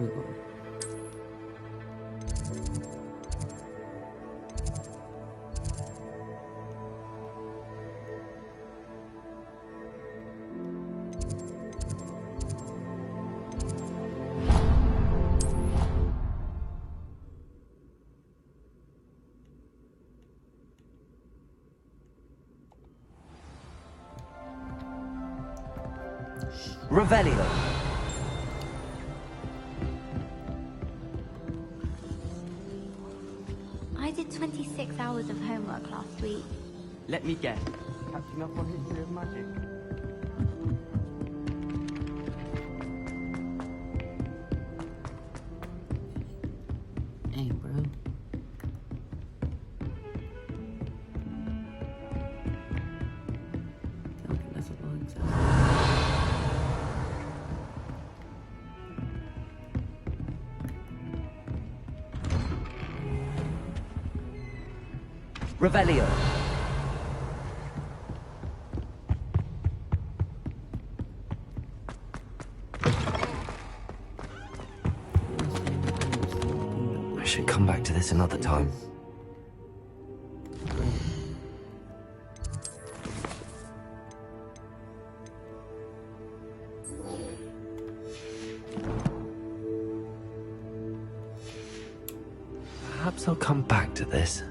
We're going. Revelio. I did 26 hours of homework last week. Let me guess. Catching up on history of magic. Dang, bro. That's a long time. Revelio. I should come back to this another time. Perhaps I'll come back to this.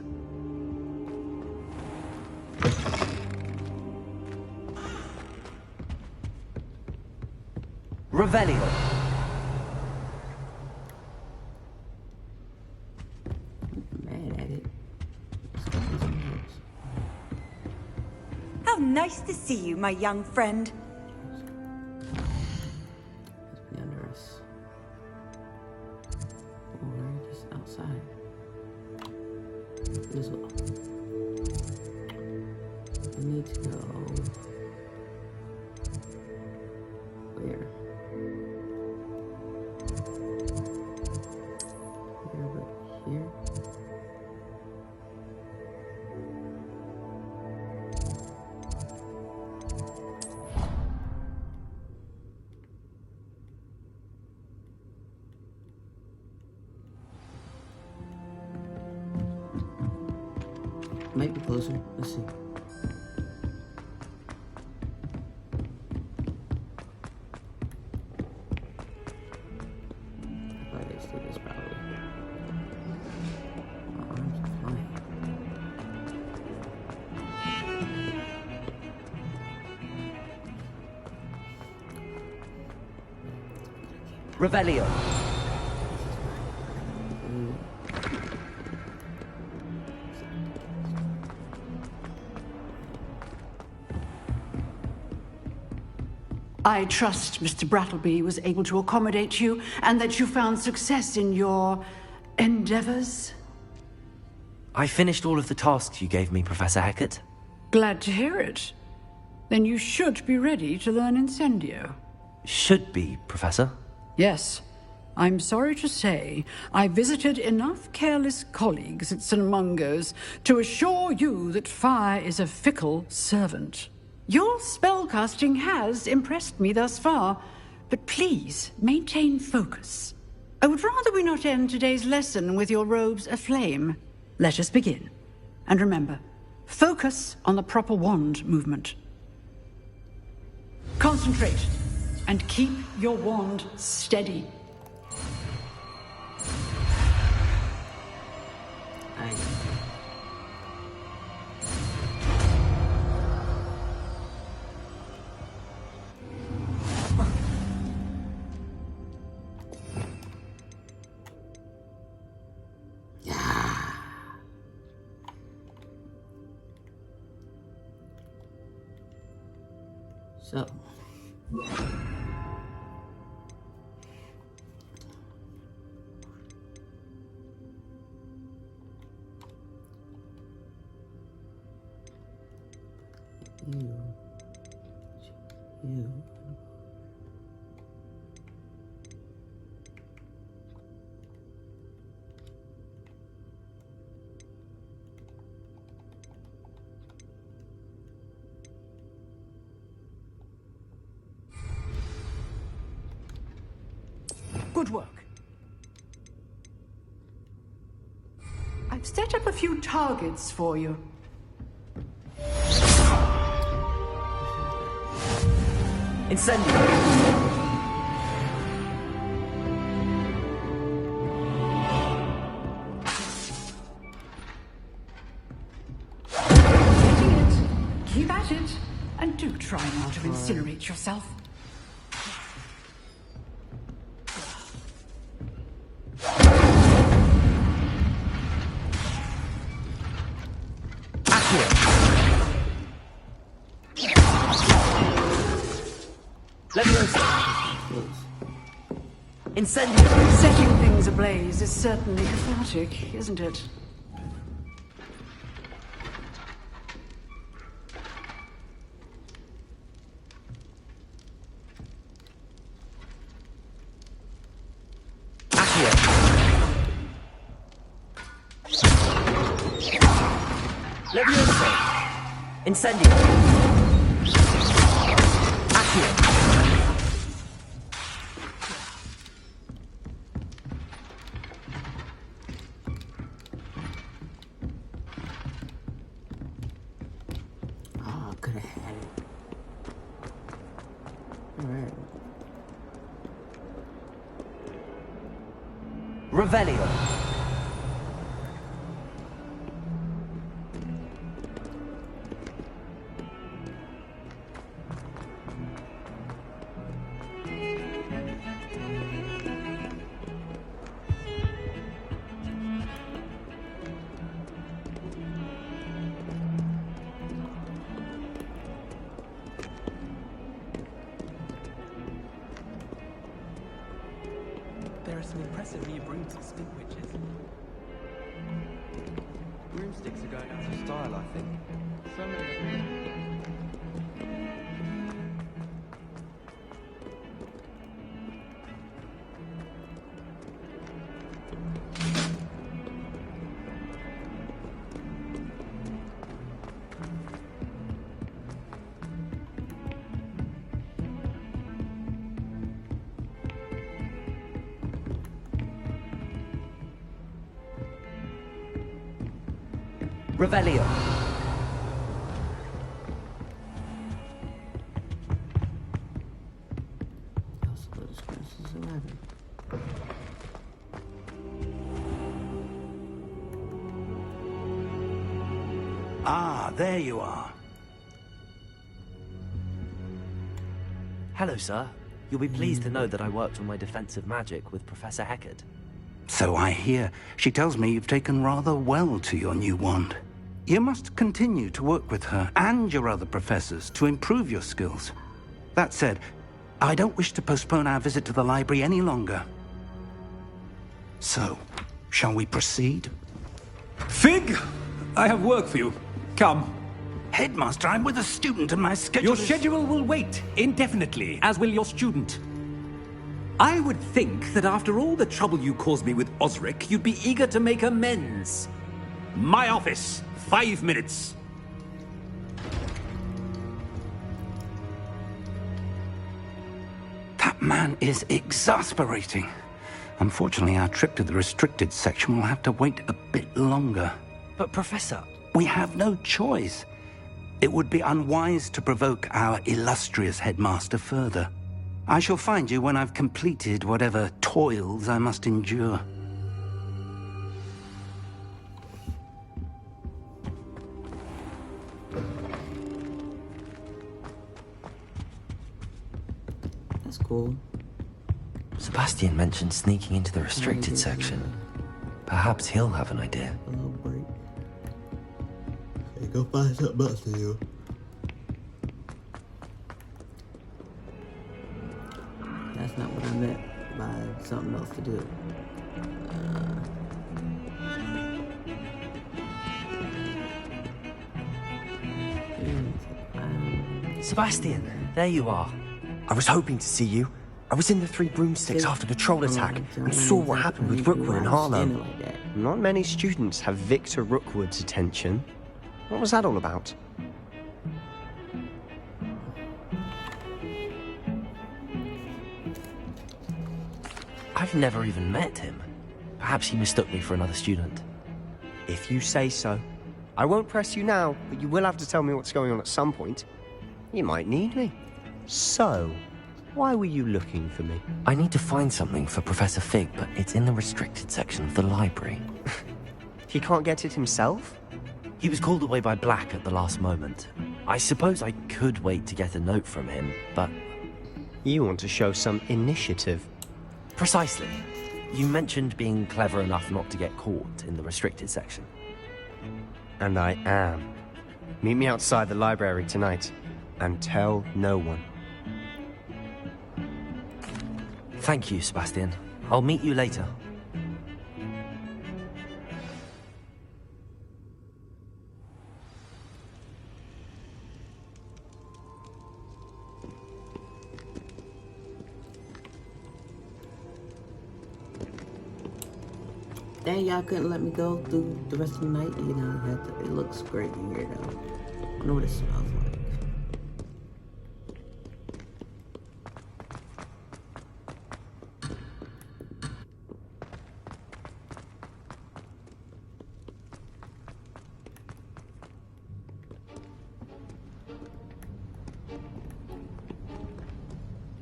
Revelio. Mad at it. How nice to see you, my young friend. Must be under us. Or just outside. This will. We need to go. Where? Here, but here? Might be closer. Let's see. Let's do this probably. My arms are flying. Revelio. I trust Mr. Brattleby was able to accommodate you and that you found success in your endeavors. I finished all of the tasks you gave me, Professor Hecat. Glad to hear it. Then you should be ready to learn Incendio. Should be, Professor. Yes. I'm sorry to say, I visited enough careless colleagues at St. Mungo's to assure you that fire is a fickle servant. Your spellcasting has impressed me thus far, but please maintain focus. I would rather we not end today's lesson with your robes aflame. Let us begin. And remember, focus on the proper wand movement. Concentrate, and keep your wand steady. So. You. Good work. set up a few targets for you. Incendio! Getting it. Keep at it. And do try not to incinerate yourself. Incendio! Setting things ablaze is certainly cathartic, isn't it? Levioso! Incendio! Accio! Oh, could have had it. Alright. Revelio! There are some impressive new brooms at Spin Witches. Broomsticks are going out of style, I think. So many of them. Revelio! Ah, there you are. Hello, sir. You'll be pleased to know that I worked on my defensive magic with Professor Heckard. So I hear. She tells me you've taken rather well to your new wand. You must continue to work with her and your other professors to improve your skills. That said, I don't wish to postpone our visit to the library any longer. So, shall we proceed? Fig! I have work for you. Come. Headmaster, I'm with a student and my schedule Your is... schedule will wait indefinitely, as will your student. I would think that after all the trouble you caused me with Osric, you'd be eager to make amends. My office, 5 minutes. That man is exasperating. Unfortunately, our trip to the restricted section will have to wait a bit longer. But, Professor... We have no choice. It would be unwise to provoke our illustrious headmaster further. I shall find you when I've completed whatever toils I must endure. That's cool. Sebastian mentioned sneaking into the restricted section. Perhaps he'll have an idea. A little break. Hey, go find something else to do. That's not what I meant by something else to do. Sebastian, there you are. I was hoping to see you. I was in the Three Broomsticks after the troll attack and saw what happened with Rookwood and Harlow. Not many students have Victor Rookwood's attention. What was that all about? I've never even met him. Perhaps he mistook me for another student. If you say so. I won't press you now, but you will have to tell me what's going on at some point. You might need me. So, why were you looking for me? I need to find something for Professor Fig, but it's in the restricted section of the library. He can't get it himself? He was called away by Black at the last moment. I suppose I could wait to get a note from him, but... You want to show some initiative. Precisely. You mentioned being clever enough not to get caught in the restricted section. And I am. Meet me outside the library tonight, and tell no one. Thank you, Sebastian. I'll meet you later. Dang, y'all couldn't let me go through the rest of the night. You know, it looks great in here, though. I wonder what it smells like.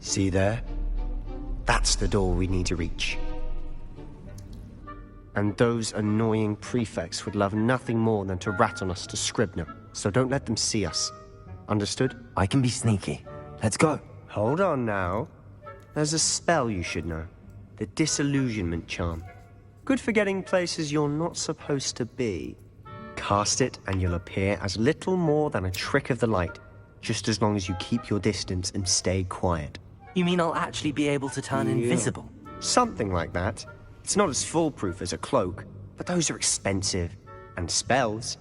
See there? That's the door we need to reach. And those annoying prefects would love nothing more than to rat on us to Scribner, so don't let them see us. Understood? I can be sneaky. Let's go. Hold on now. There's a spell you should know. The Disillusionment Charm. Good for getting places you're not supposed to be. Cast it and you'll appear as little more than a trick of the light, just as long as you keep your distance and stay quiet. You mean I'll actually be able to turn invisible? Something like that. It's not as foolproof as a cloak, but those are expensive. And spells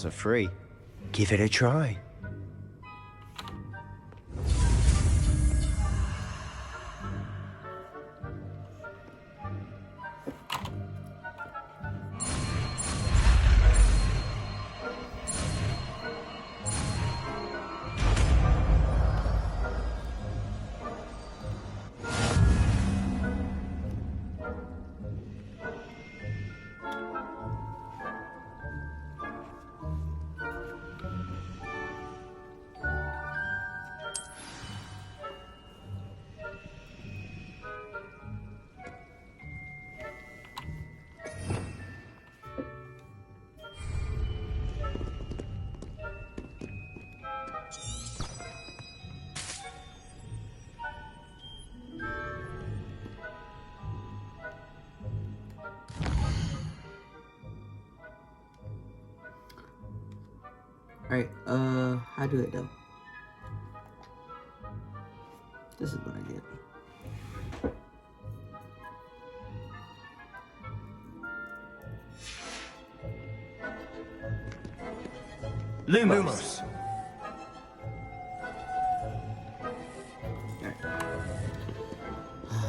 are free. Give it a try. Alright, how do it though? This is what I did. Lumos. Alright.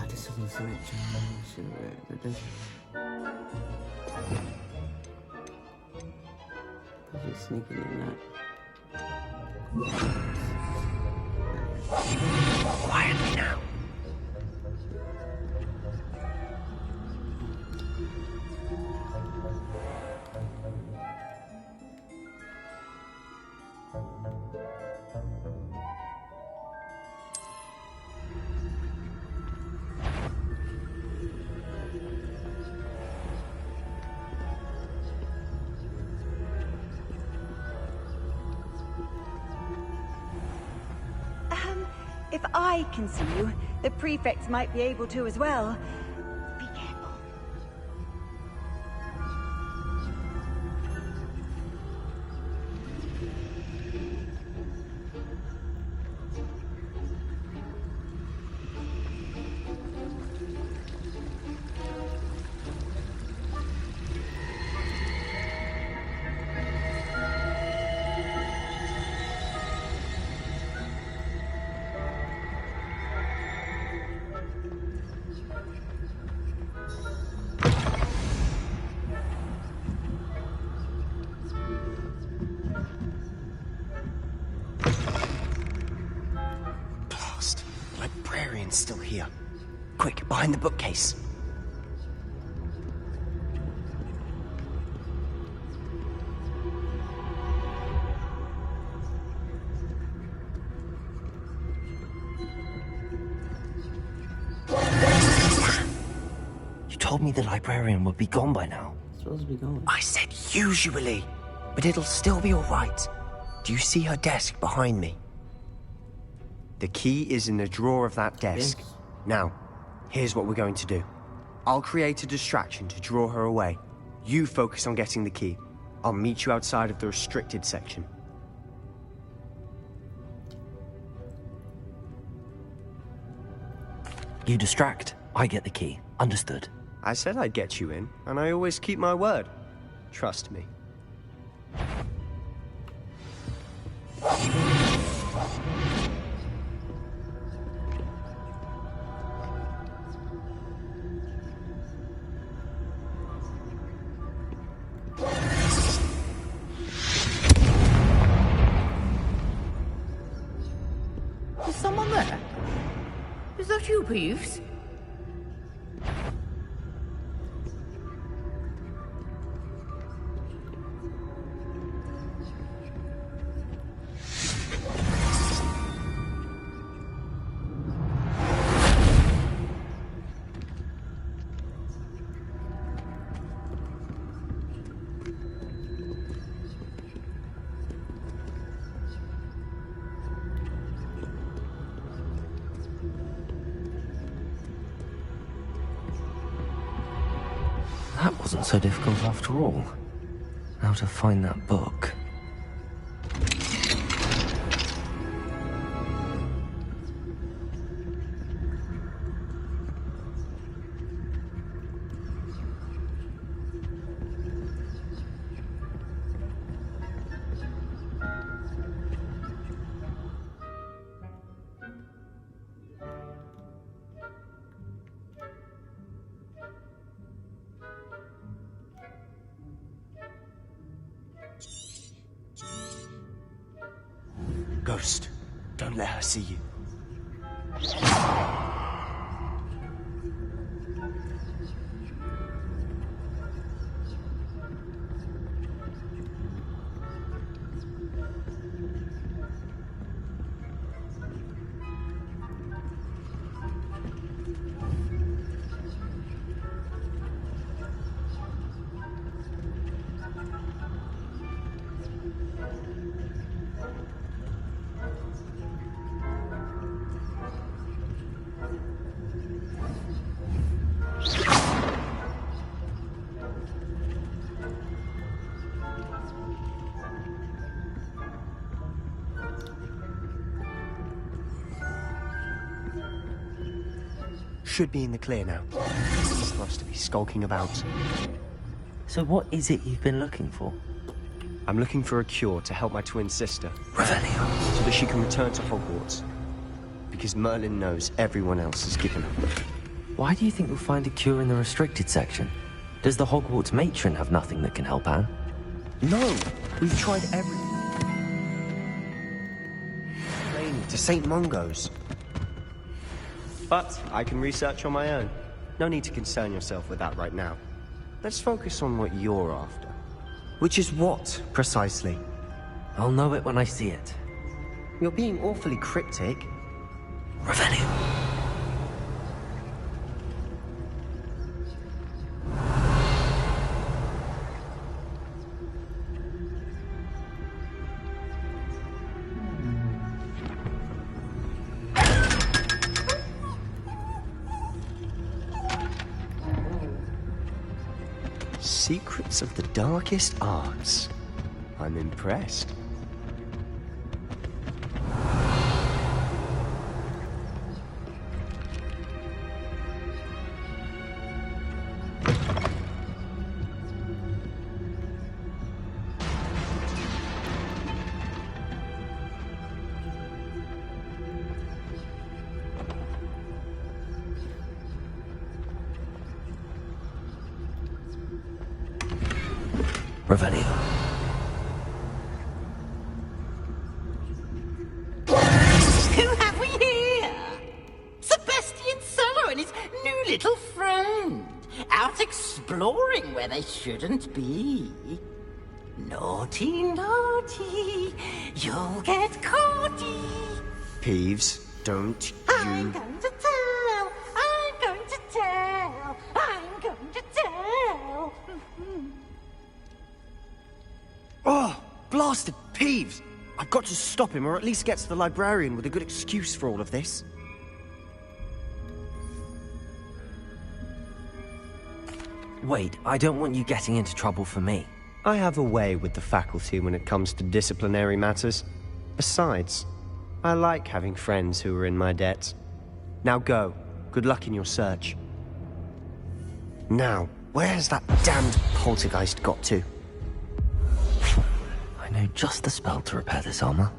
This is a sonic challenge. That doesn't. Just sneaking in that. Quietly now. If I can see you, the prefects might be able to as well. Be careful. Still here. Quick, behind the bookcase. told me the librarian would be gone by now. It's supposed to be going. I said usually, but it'll still be all right. Do you see her desk behind me? The key is in the drawer of that desk. Yes. Now, here's what we're going to do. I'll create a distraction to draw her away. You focus on getting the key. I'll meet you outside of the restricted section. You distract, I get the key. Understood. I said I'd get you in, and I always keep my word. Trust me. Is someone there? Is that you, Peeves? That wasn't so difficult after all. How to find that book. Ghost, don't let her see you. Should be in the clear now. He's supposed to be skulking about. So what is it you've been looking for? I'm looking for a cure to help my twin sister, Revelio. so that she can return to Hogwarts. Because Merlin knows everyone else has given up. Why do you think we'll find a cure in the restricted section? Does the Hogwarts matron have nothing that can help Anne? No! We've tried everything. Explain to St. Mungo's. But I can research on my own. No need to concern yourself with that right now. Let's focus on what you're after. Which is what, precisely? I'll know it when I see it. You're being awfully cryptic. Revelio. Secrets of the darkest arts. I'm impressed. Revelio. Who have we here? Sebastian Solo and his new little friend. Out exploring where they shouldn't be. Naughty, naughty. You'll get caughty. Peeves, don't I'm you... going to tell. I'm going to tell. I'm going bastard Peeves! I've got to stop him, or at least get to the librarian with a good excuse for all of this. Wait, I don't want you getting into trouble for me. I have a way with the faculty when it comes to disciplinary matters. Besides, I like having friends who are in my debt. Now go. Good luck in your search. Now, where's that damned poltergeist got to? I know just the spell to repair this armor.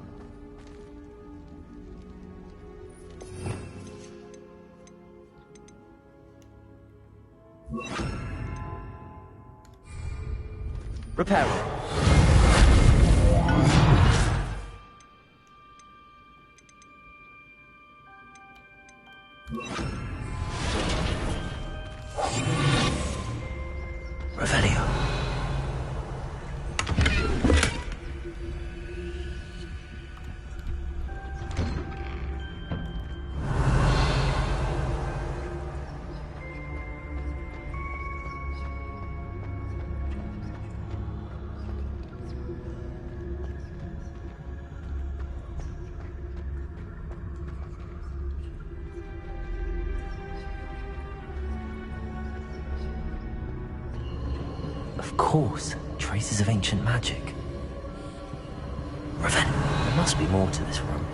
Repair it. Revelio. Of course, traces of ancient magic. Raven, there must be more to this room.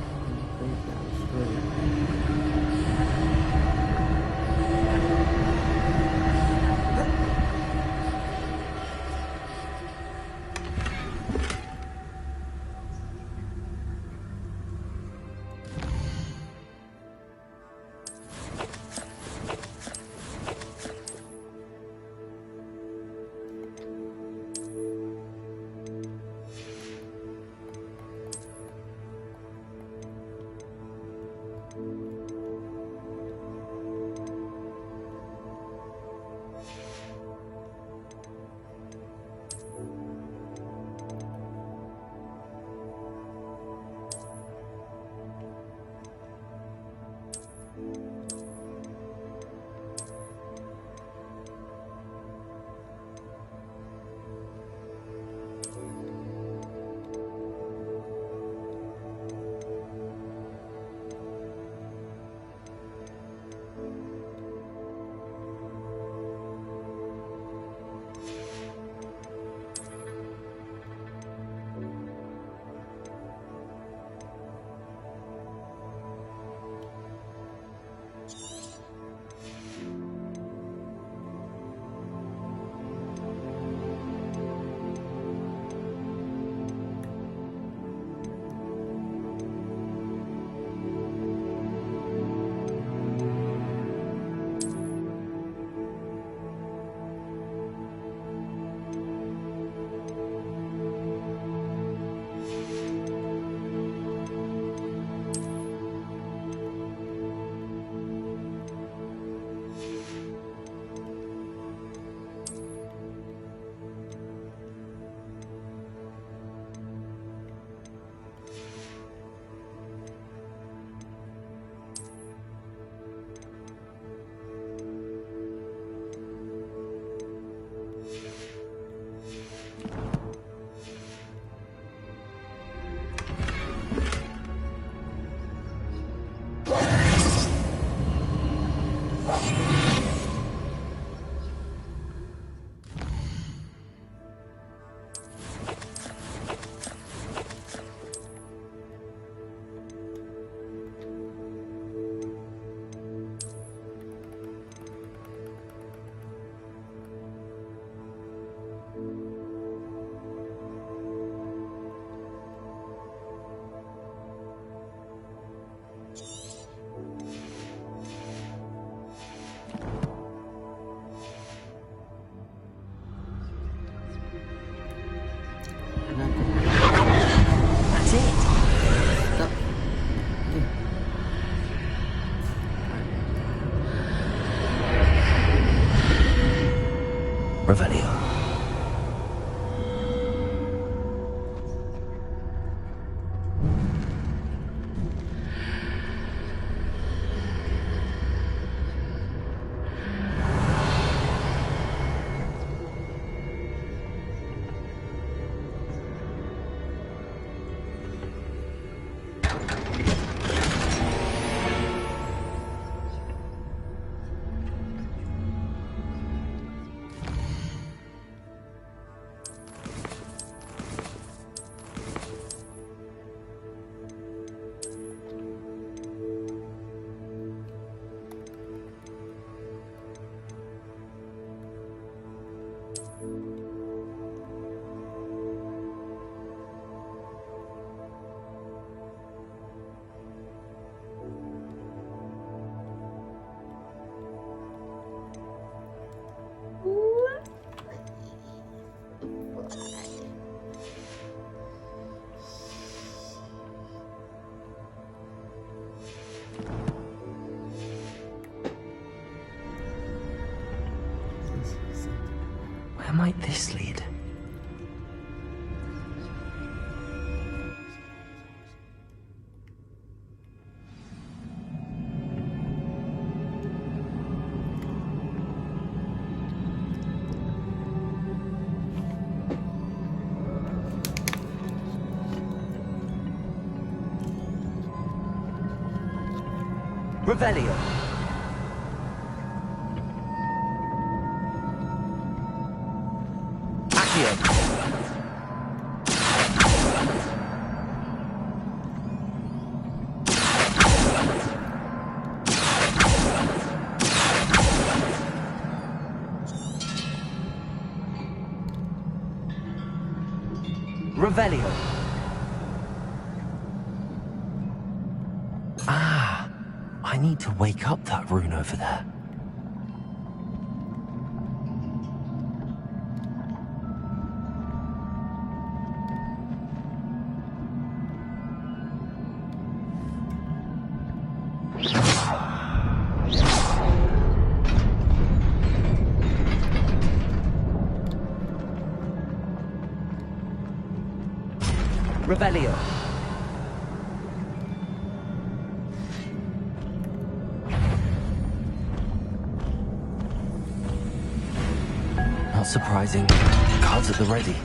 That's it. Stop. Revelio. Where might this lead? Revelio. Accio. Revelio. Ah, I need to wake up that rune over there. Revelio. Not surprising. Cards at the ready.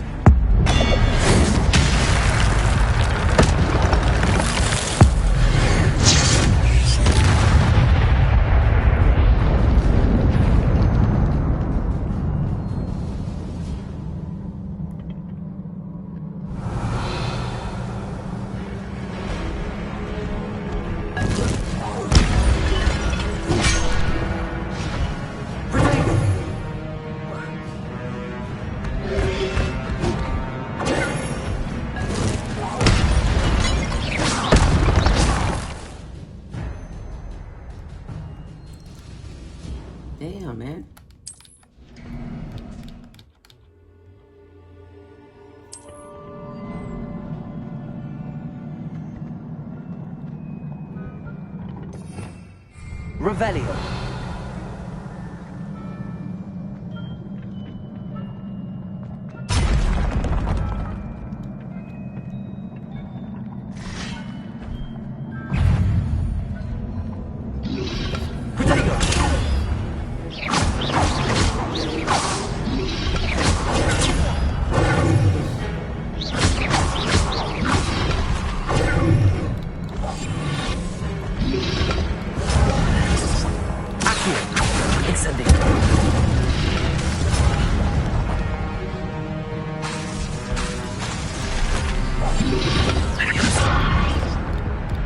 Damn, man. Revelio.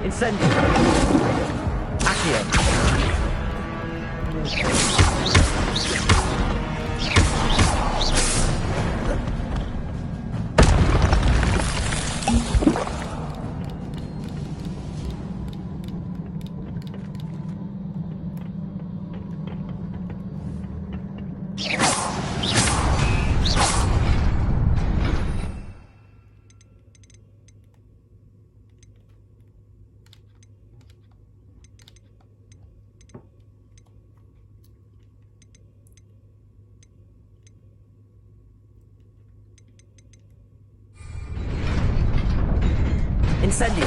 Incendio. Accio. Incendio.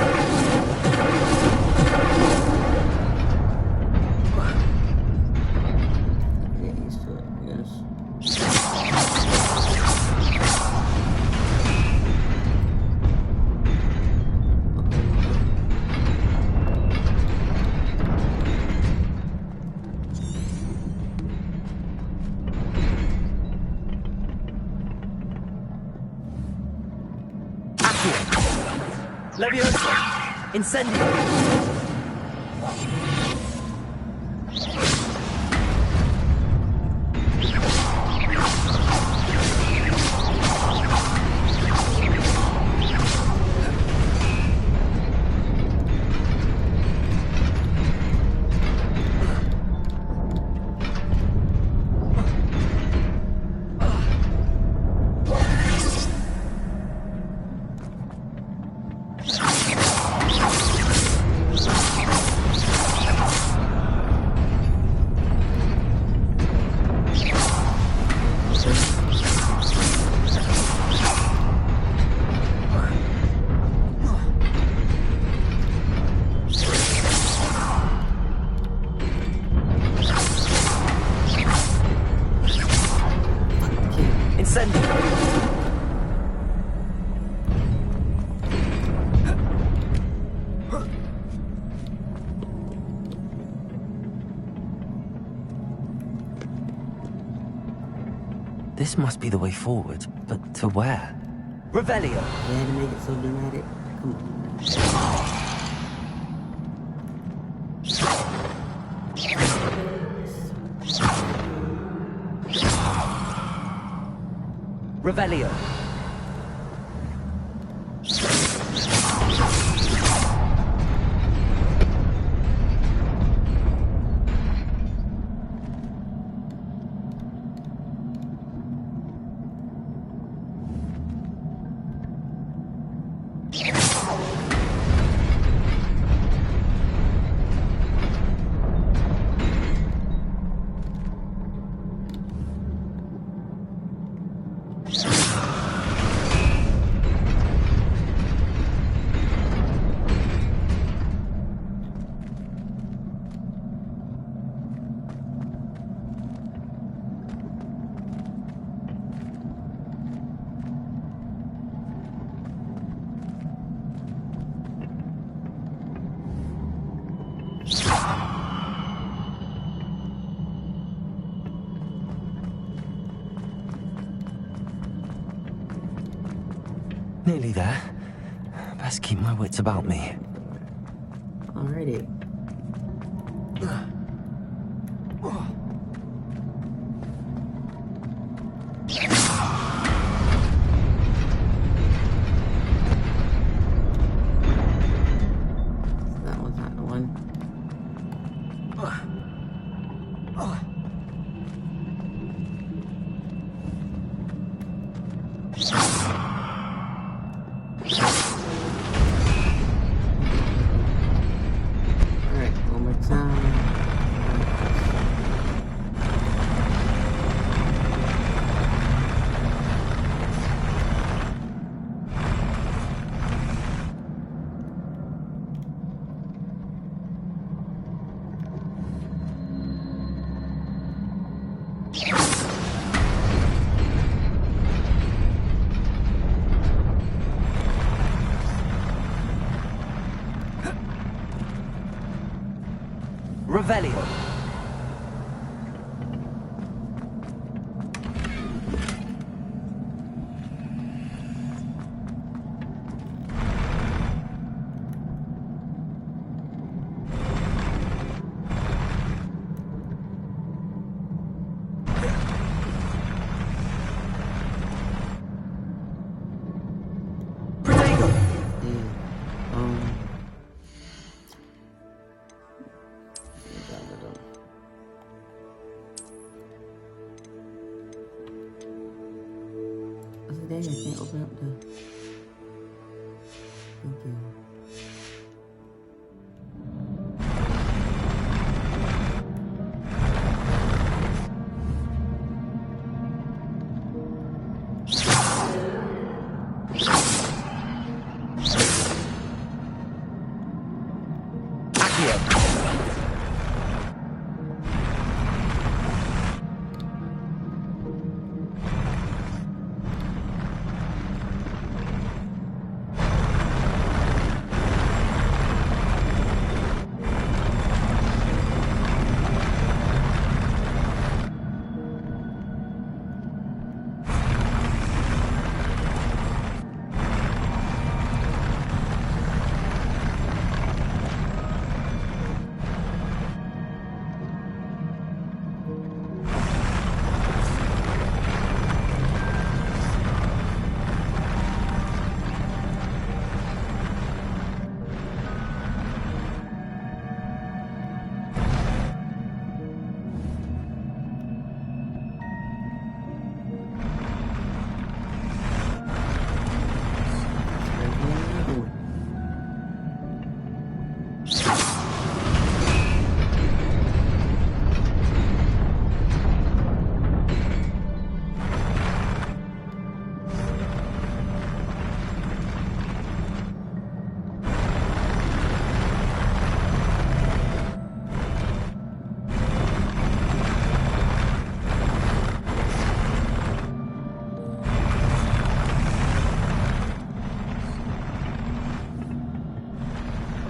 Get used to it, I guess. Leviosa. Incendio. This must be the way forward, but to where? Revelio! They had to make it so dramatic. Come on. Revelio! Nearly there. Best keep my wits about me. Alrighty. That one's not the one. Alright, one more time. Revelio! Dang, I can't open up the... Thank you.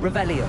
Revelio.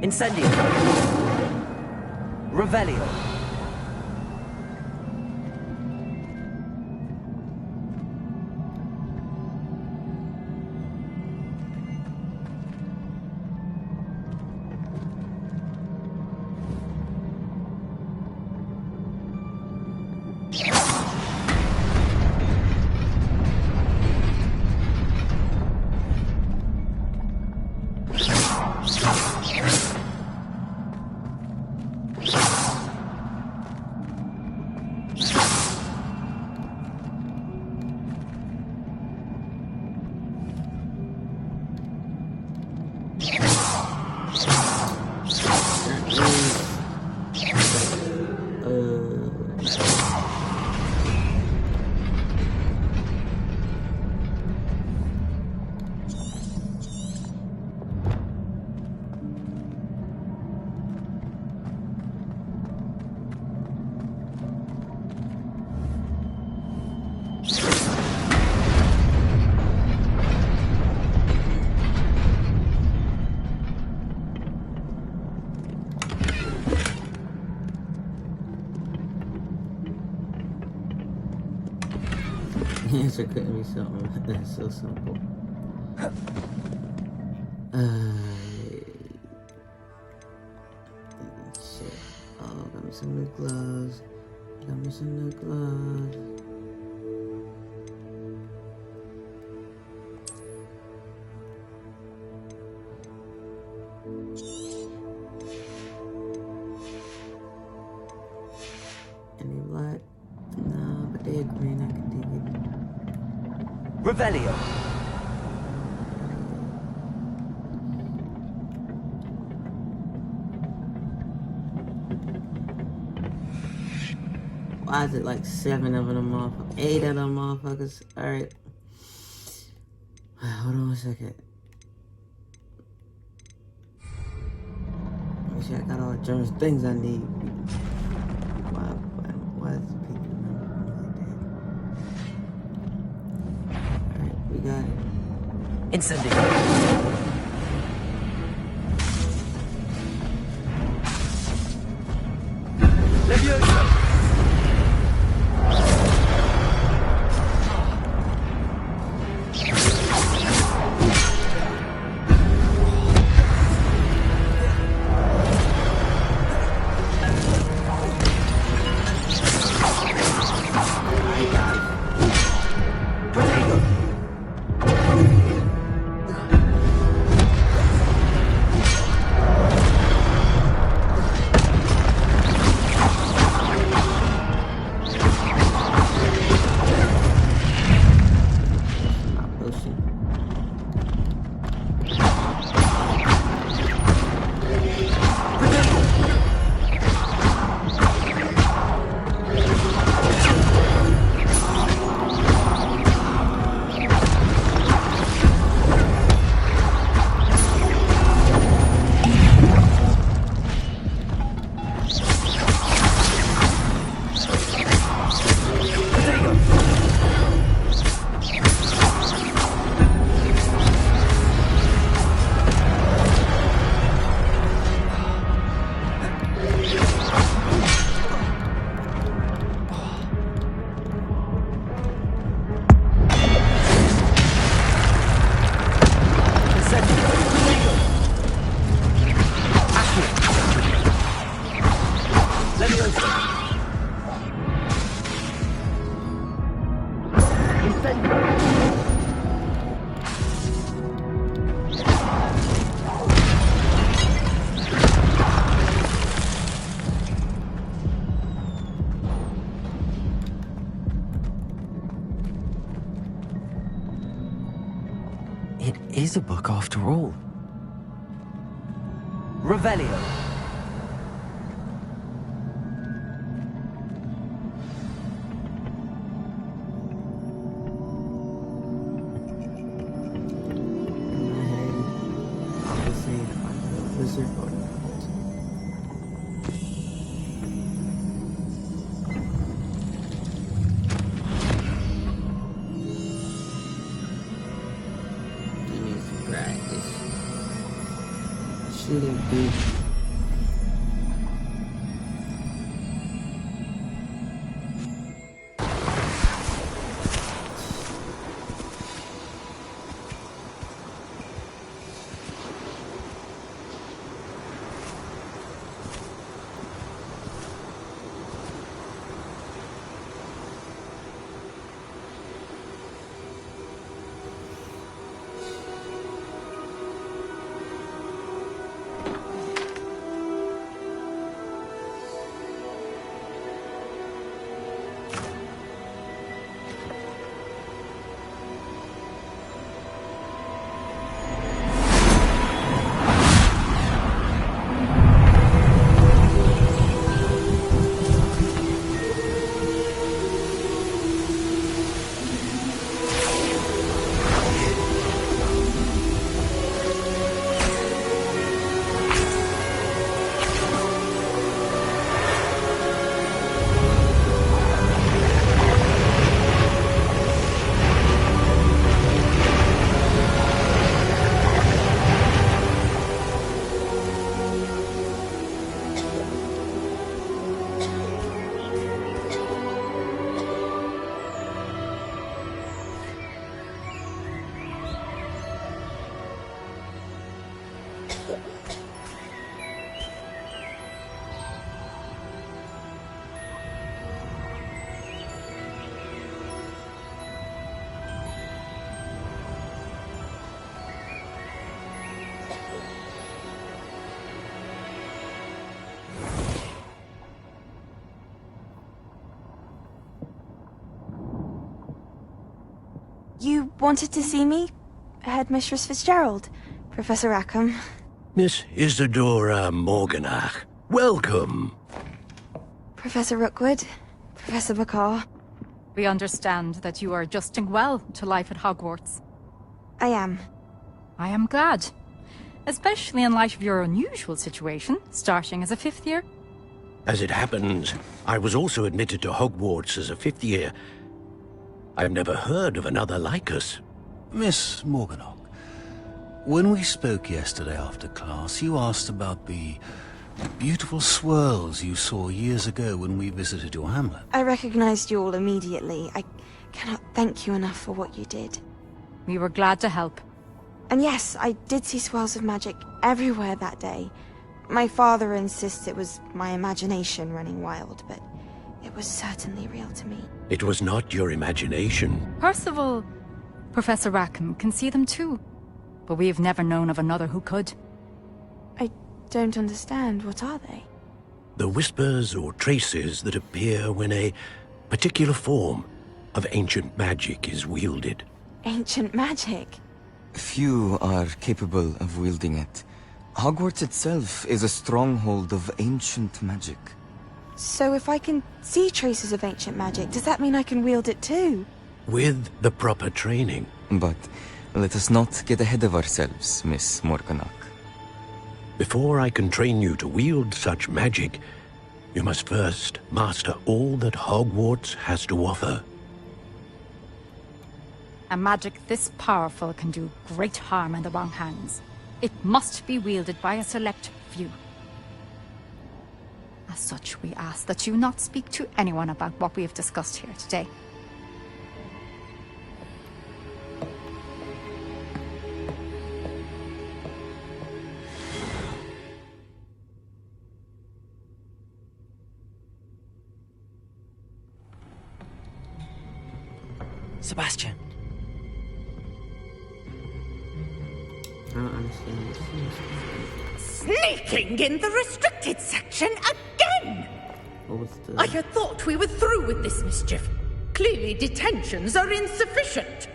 Incendio. Revelio. Answer couldn't be something that's so simple. Shit. Oh, got me some new gloves. Got me some new gloves. Any black? No, but they're green. I can dig it. Revelio. Why is it like 7 of them motherfuckers? 8 of them motherfuckers. Alright. Hold on a second. Make sure I got all the German things I need. Why is the people like that? Alright, we got it. Incendio. Leviosa. It is a book after all. Revelio. Absolute dude. You wanted to see me? Headmistress Fitzgerald? Professor Rackham? Miss Isadora Morganach, welcome. Professor Rookwood? Professor Bakar? We understand that you are adjusting well to life at Hogwarts. I am. I am glad. Especially in light of your unusual situation, starting as a 5th year. As it happens, I was also admitted to Hogwarts as a 5th year. I've never heard of another like us. Miss Morganach, when we spoke yesterday after class, you asked about the beautiful swirls you saw years ago when we visited your hamlet. I recognized you all immediately. I cannot thank you enough for what you did. We were glad to help. And yes, I did see swirls of magic everywhere that day. My father insists it was my imagination running wild, but it was certainly real to me. It was not your imagination. Percival, Professor Rackham can see them too. But we have never known of another who could. I don't understand. What are they? The whispers or traces that appear when a particular form of ancient magic is wielded. Ancient magic? Few are capable of wielding it. Hogwarts itself is a stronghold of ancient magic. So if I can see traces of ancient magic, does that mean I can wield it too? With the proper training. But let us not get ahead of ourselves, Miss Morganach. Before I can train you to wield such magic, you must first master all that Hogwarts has to offer. A magic this powerful can do great harm in the wrong hands. It must be wielded by a select few. As such, we ask that you not speak to anyone about what we have discussed here today. Sebastian. I don't understand this. Sneaking in the restricted section again! What was the... I had thought we were through with this mischief. Clearly detentions are insufficient.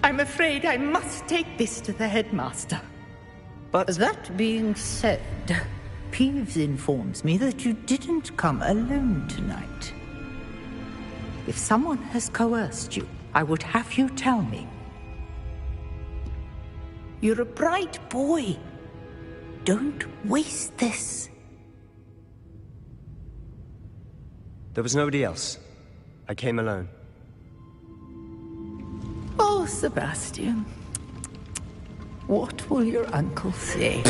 I'm afraid I must take this to the headmaster. But that being said, Peeves informs me that you didn't come alone tonight. If someone has coerced you, I would have you tell me. You're a bright boy. Don't waste this. There was nobody else. I came alone. Oh, Sebastian. What will your uncle say?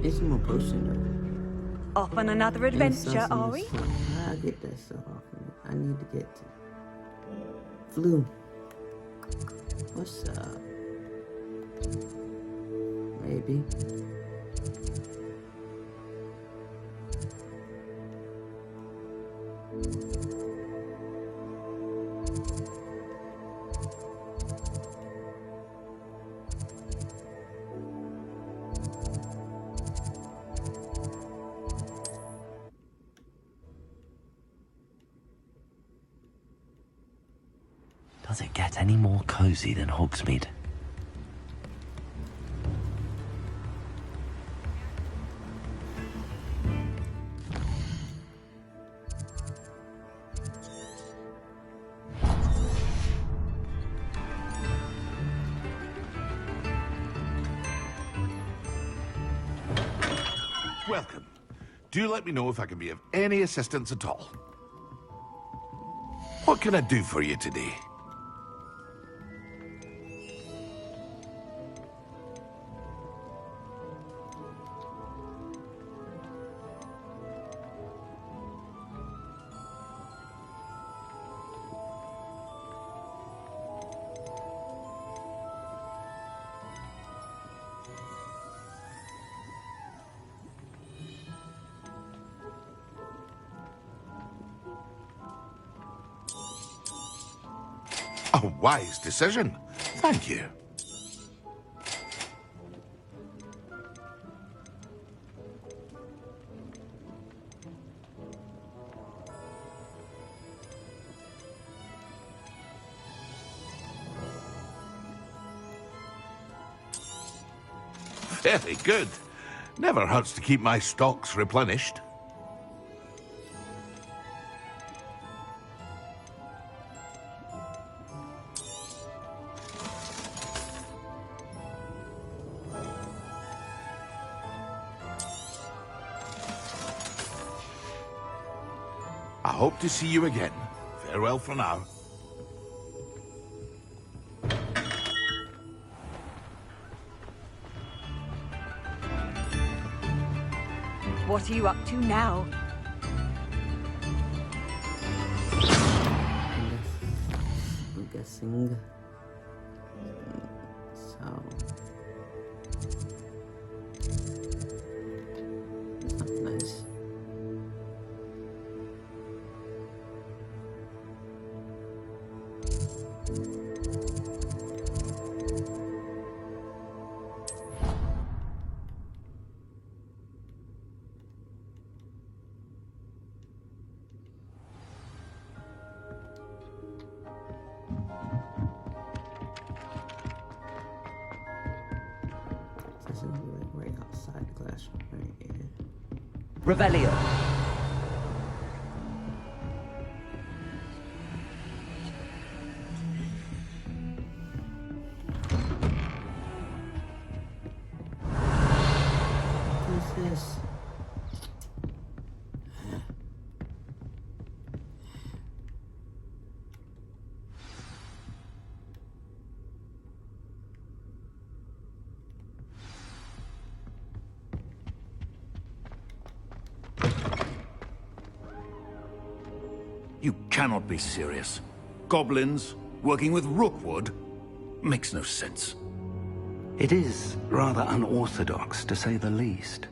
It's more potion Off on another adventure, are we? I'll get that stuff off of me. I need to get to Flu. What's up? Maybe. Does it get any more cozy than Hogsmeade? Welcome. Do let me know if I can be of any assistance at all. What can I do for you today? A wise decision. Thank you. Very good. Never hurts to keep my stocks replenished. I hope to see you again. Farewell for now. What are you up to now? I'm guessing. So. It's not nice. This is right outside the classroom, right here. Revelio. What's this? You cannot be serious. Goblins working with Rookwood makes no sense. It is rather unorthodox, to say the least.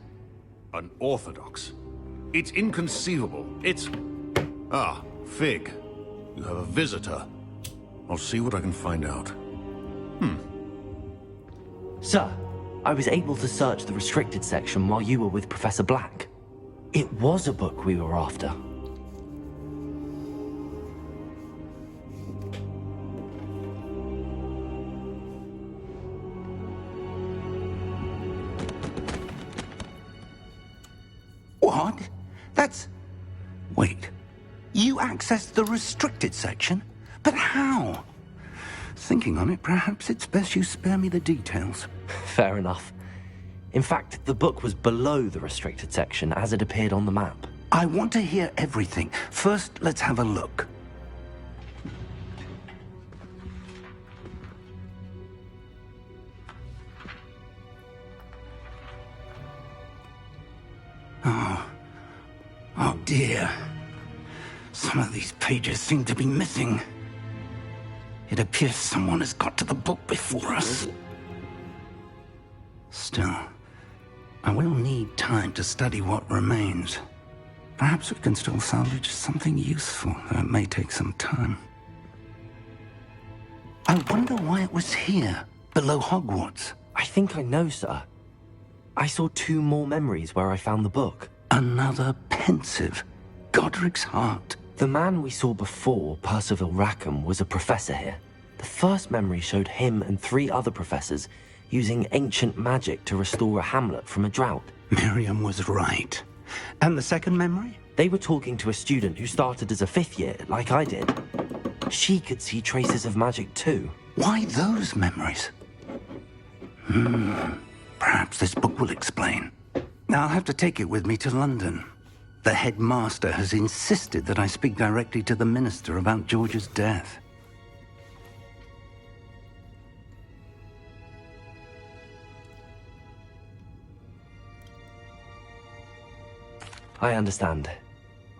Unorthodox? It's inconceivable. It's... Ah, Fig. You have a visitor. I'll see what I can find out. Sir, I was able to search the restricted section while you were with Professor Black. It was a book we were after. What? That's... Wait. You accessed the restricted section? But how? Thinking on it, perhaps it's best you spare me the details. Fair enough. In fact, the book was below the restricted section as it appeared on the map. I want to hear everything. First, let's have a look. Oh dear. Some of these pages seem to be missing. It appears someone has got to the book before us. Still, I will need time to study what remains. Perhaps we can still salvage something useful, though it may take some time. I wonder why it was here, below Hogwarts. I think I know, sir. I saw 2 more memories where I found the book. Another pensive. Godric's heart. The man we saw before, Percival Rackham, was a professor here. The first memory showed him and 3 other professors using ancient magic to restore a hamlet from a drought. Miriam was right. And the second memory? They were talking to a student who started as a 5th year, like I did. She could see traces of magic too. Why those memories? Perhaps this book will explain. Now I'll have to take it with me to London. The headmaster has insisted that I speak directly to the minister about George's death. I understand.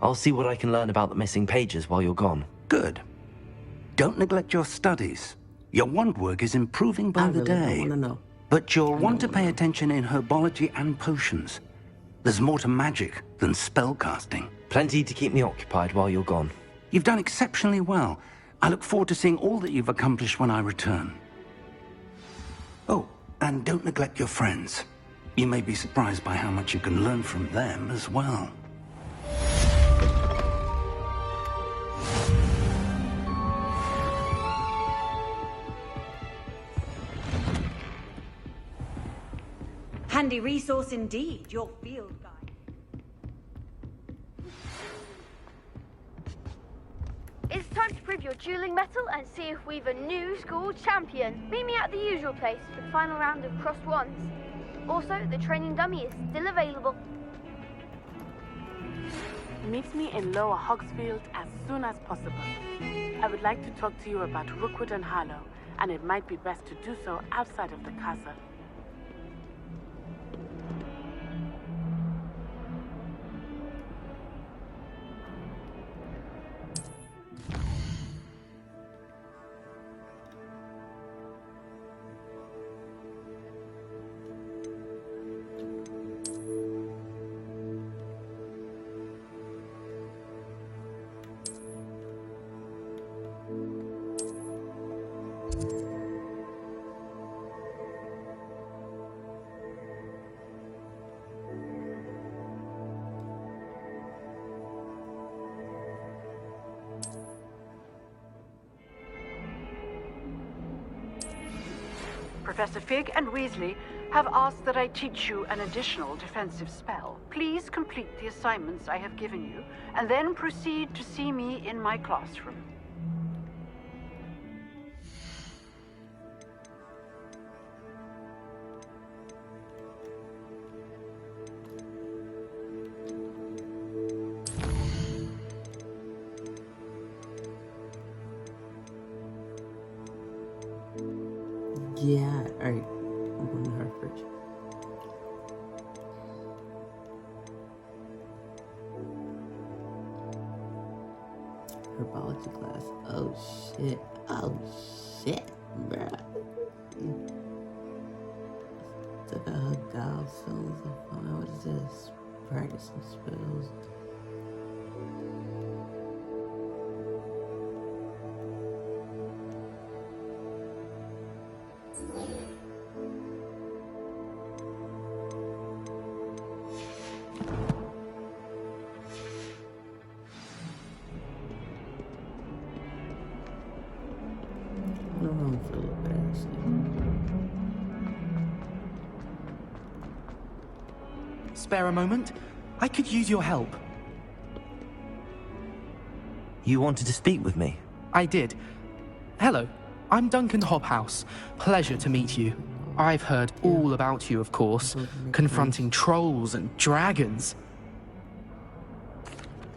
I'll see what I can learn about the missing pages while you're gone. Good. Don't neglect your studies. Your wand work is improving by the day. I want to know. But you'll want to pay attention in herbology and potions. There's more to magic than spellcasting. Plenty to keep me occupied while you're gone. You've done exceptionally well. I look forward to seeing all that you've accomplished when I return. Oh, and don't neglect your friends. You may be surprised by how much you can learn from them as well. Handy resource indeed, your field guide. It's time to prove your dueling mettle and see if we've a new school champion. Meet me at the usual place for the final round of crossed wands. Also, the training dummy is still available. Meet me in Lower Hogsfield as soon as possible. I would like to talk to you about Rookwood and Harlow, and it might be best to do so outside of the castle. Professor Fig and Weasley have asked that I teach you an additional defensive spell. Please complete the assignments I have given you, and then proceed to see me in my classroom. Yeah, alright. I'm going to her first. Herbology class. Oh shit. Oh shit, bruh. Took a hug out, feelings of fun. What is this? Practice some spells. spare a moment? I could use your help. You wanted to speak with me? I did. Hello, I'm Duncan Hobhouse. Pleasure to meet you. I've heard all about you, of course, confronting trolls and dragons.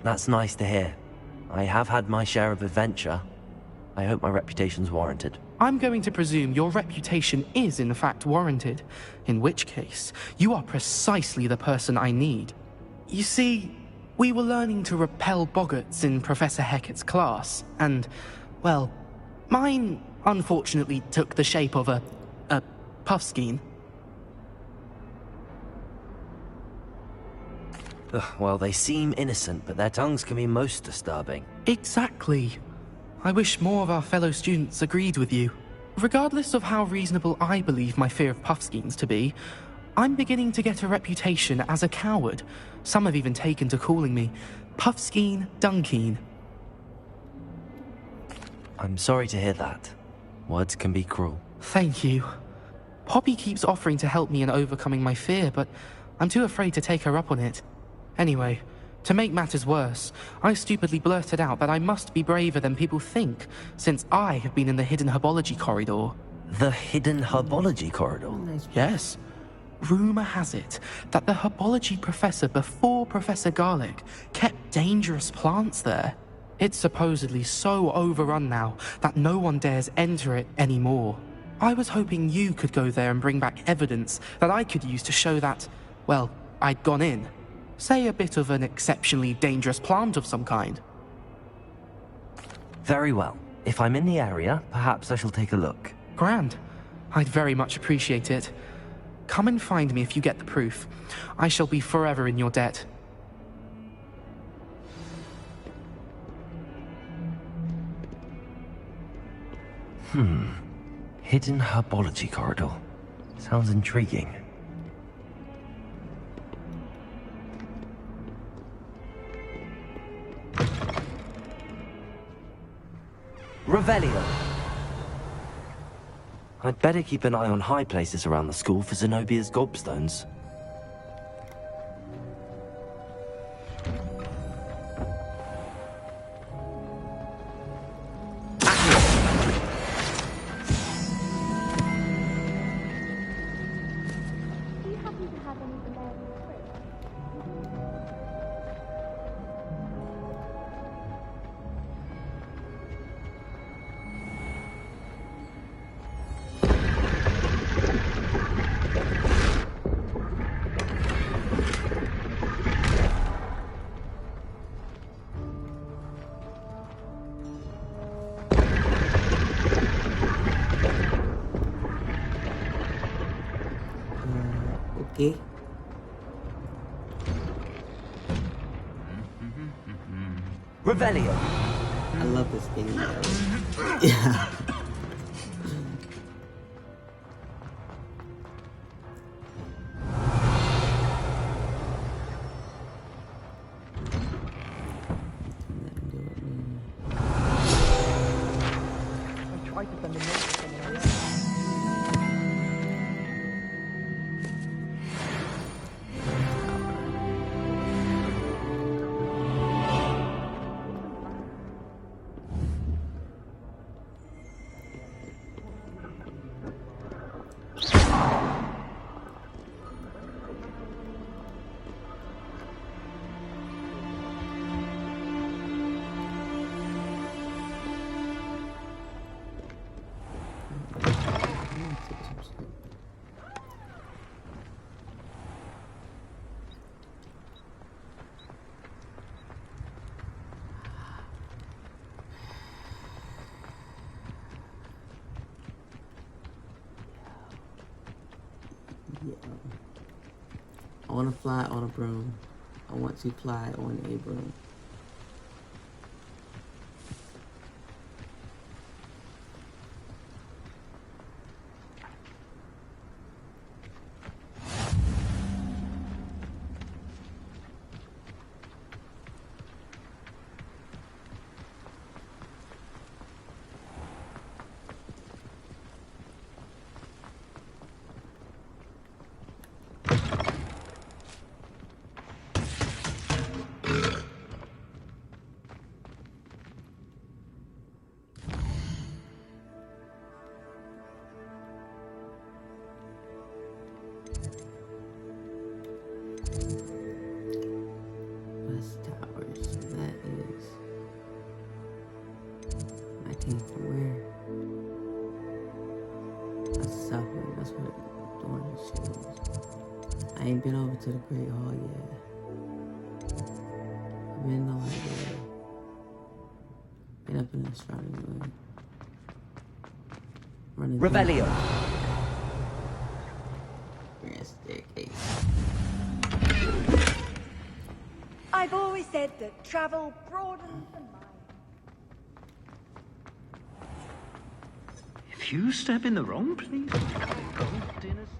That's nice to hear. I have had my share of adventure. I hope my reputation's warranted. I'm going to presume your reputation is in fact warranted, in which case, you are precisely the person I need. You see, we were learning to repel boggarts in Professor Hecat's class, and, well, mine unfortunately took the shape of a puffskein. Well, they seem innocent, but their tongues can be most disturbing. Exactly. I wish more of our fellow students agreed with you. Regardless of how reasonable I believe my fear of puffskeins to be, I'm beginning to get a reputation as a coward. Some have even taken to calling me Puffskeen Dunkeen. I'm sorry to hear that. Words can be cruel. Thank you. Poppy keeps offering to help me in overcoming my fear, but I'm too afraid to take her up on it. Anyway, to make matters worse, I stupidly blurted out that I must be braver than people think, since I have been in the hidden herbology corridor. The hidden herbology corridor? Yes. Rumor has it that the herbology professor before Professor Garlic kept dangerous plants there. It's supposedly so overrun now that no one dares enter it anymore. I was hoping you could go there and bring back evidence that I could use to show that, well, I'd gone in. Say a bit of an exceptionally dangerous plant of some kind. Very well. If I'm in the area, perhaps I shall take a look. Grand. I'd very much appreciate it. Come and find me if you get the proof. I shall be forever in your debt. Hidden herbology corridor. Sounds intriguing. Revelio! I'd better keep an eye on high places around the school for Zenobia's gobstones. Okay. Revelio! I love this game though. Yeah. I want to fly on a broom. I want to fly on a broom. West Towers. So that is. I came from where? That's Southwood. That's what doing this shit is. I ain't been over to the Great Hall yet. I've been in the library. Been up in the astronomy room. Running Revelio. Grand staircase. I've always said that travel broadens the mind. If you step in the wrong place, dinner step.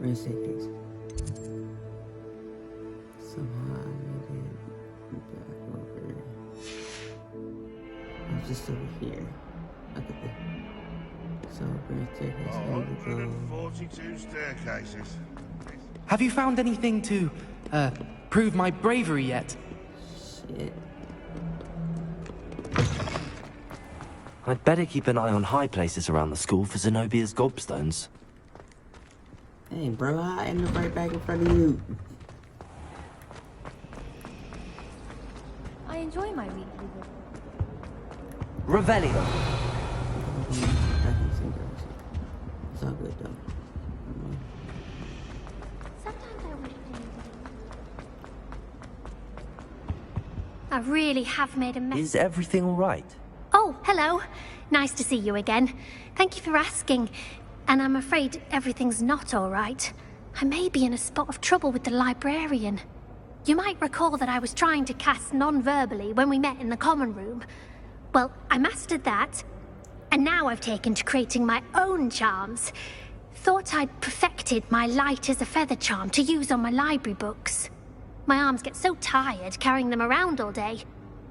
Grand staircase. Somehow I made it back over. I was just over here. Look at this. So grand staircase. 142 staircases. Have you found anything to, prove my bravery yet? Shit. I'd better keep an eye on high places around the school for Zenobia's gobstones. Hey, bro, I ended up right back in front of you. I enjoy my weekly visit. Revelio. It's all good, though. Sometimes I wish I really have made a mess. Is everything all right? Oh, hello. Nice to see you again. Thank you for asking. And I'm afraid everything's not all right. I may be in a spot of trouble with the librarian. You might recall that I was trying to cast non-verbally when we met in the common room. Well, I mastered that, and now I've taken to creating my own charms. Thought I'd perfected my light as a feather charm to use on my library books. My arms get so tired carrying them around all day.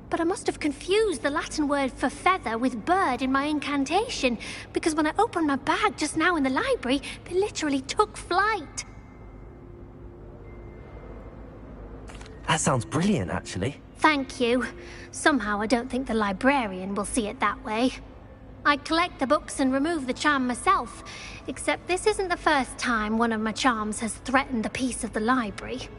But I must have confused the Latin word for feather with bird in my incantation, because when I opened my bag just now in the library, they literally took flight. That sounds brilliant, actually. Thank you. Somehow I don't think the librarian will see it that way. I collect the books and remove the charm myself, except this isn't the first time one of my charms has threatened the peace of the library.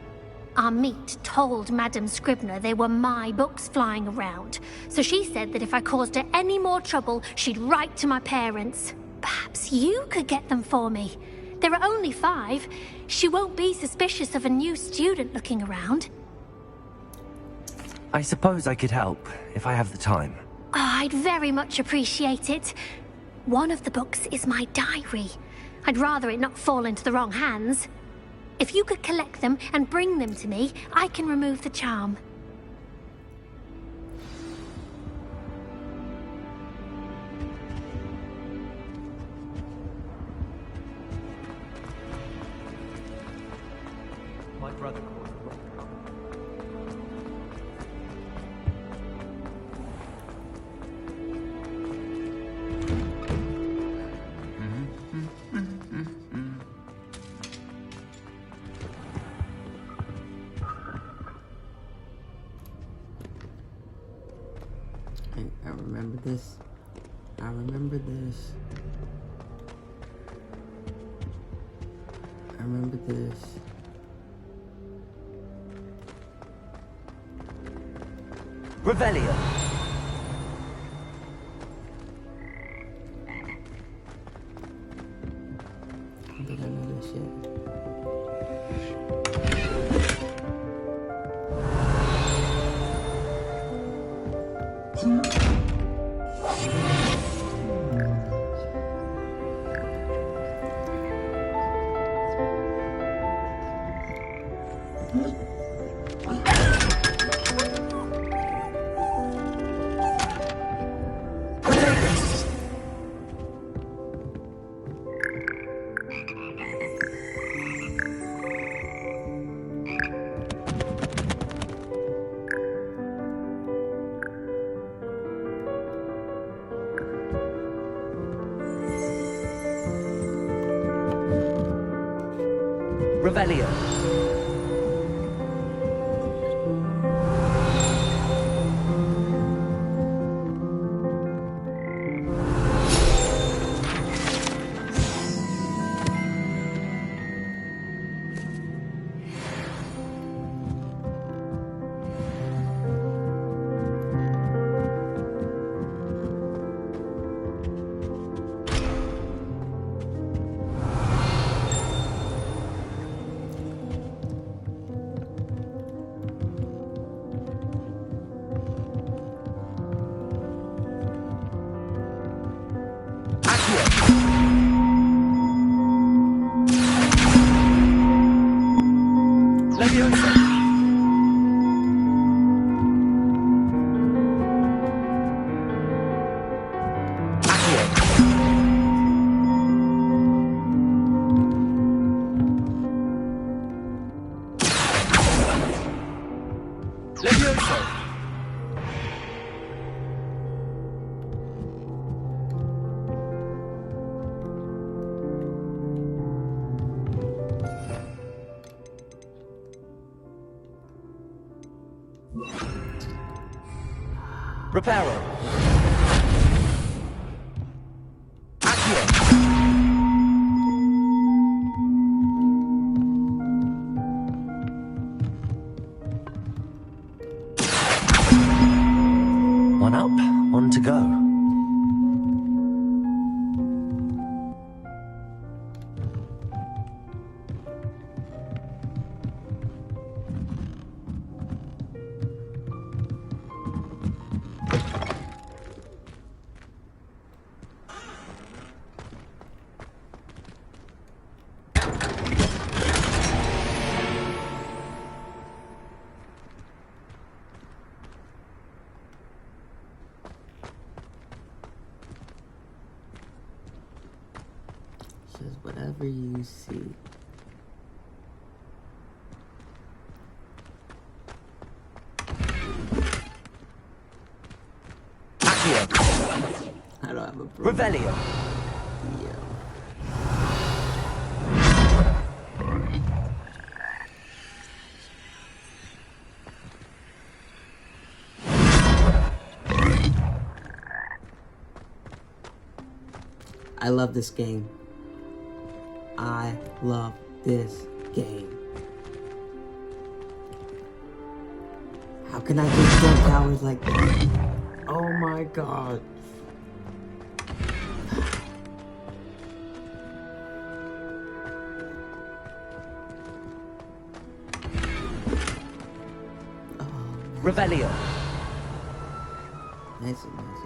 Our meet told Madame Scribner they were my books flying around, so she said that if I caused her any more trouble, she'd write to my parents. Perhaps you could get them for me. There are only 5. She won't be suspicious of a new student looking around. I suppose I could help, if I have the time. Oh, I'd very much appreciate it. One of the books is my diary. I'd rather it not fall into the wrong hands. If you could collect them and bring them to me, I can remove the charm. My brother called I remember this. I remember this. I remember this. Revelio. I think I know this shit. Revelio. Reparo. One up, one to go. Says whatever you see. I don't have a broom. Revelio. Yeah. I love this game. I love this game. How can I just jump towers like that? Oh my god. Revelio. Nice and nice.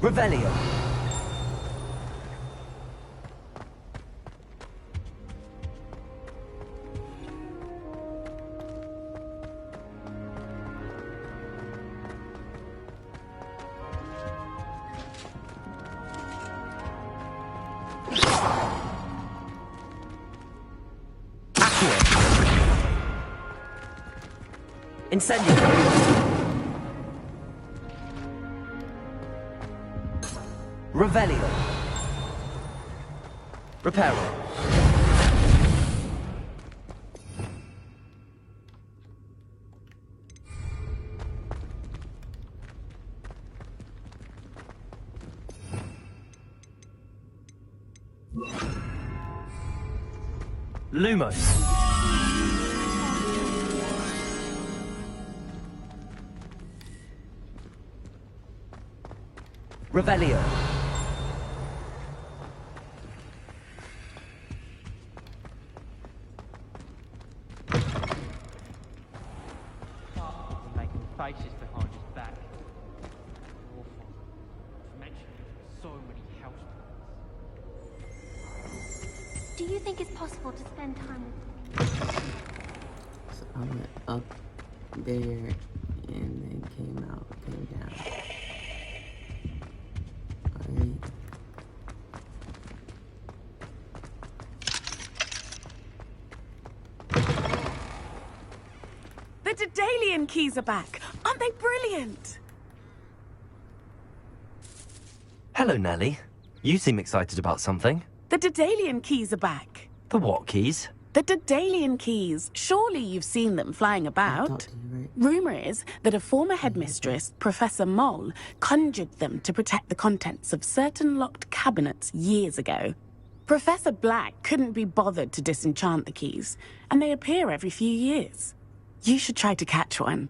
Revelio. Incendio. Revelio. Reparo. Lumos. Revelio. think it's possible to spend time with... So I went up there and then came down. Alright. The Daedalian keys are back. Aren't they brilliant? Hello, Nellie. You seem excited about something. The Daedalian keys are back. The what keys? The Daedalian keys. Surely you've seen them flying about. Rumor is that a former headmistress, Professor Moll, conjured them to protect the contents of certain locked cabinets years ago. Professor Black couldn't be bothered to disenchant the keys, and they appear every few years. You should try to catch one.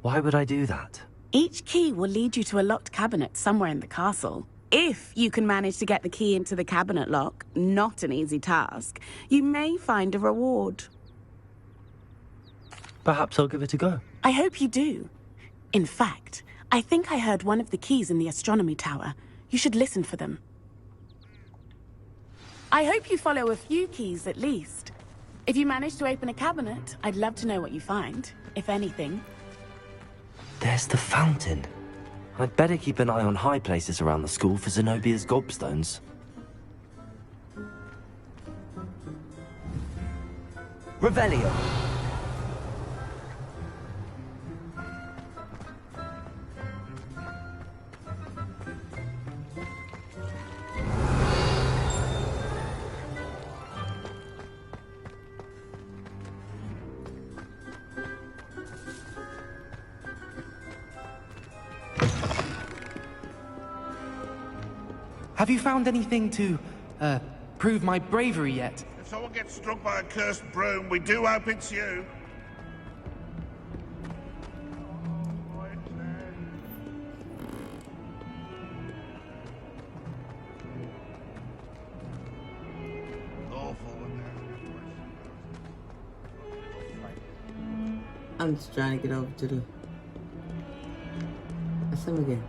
Why would I do that? Each key will lead you to a locked cabinet somewhere in the castle. If you can manage to get the key into the cabinet lock, not an easy task, you may find a reward. Perhaps I'll give it a go. I hope you do. In fact, I think I heard one of the keys in the astronomy tower. You should listen for them. I hope you follow a few keys at least. If you manage to open a cabinet, I'd love to know what you find, if anything. There's the fountain. I'd better keep an eye on high places around the school for Zenobia's gobstones. Revelio! Have you found anything to, prove my bravery yet? If someone gets struck by a cursed broom, we do hope it's you. I'm just trying to get over to the... That's him again.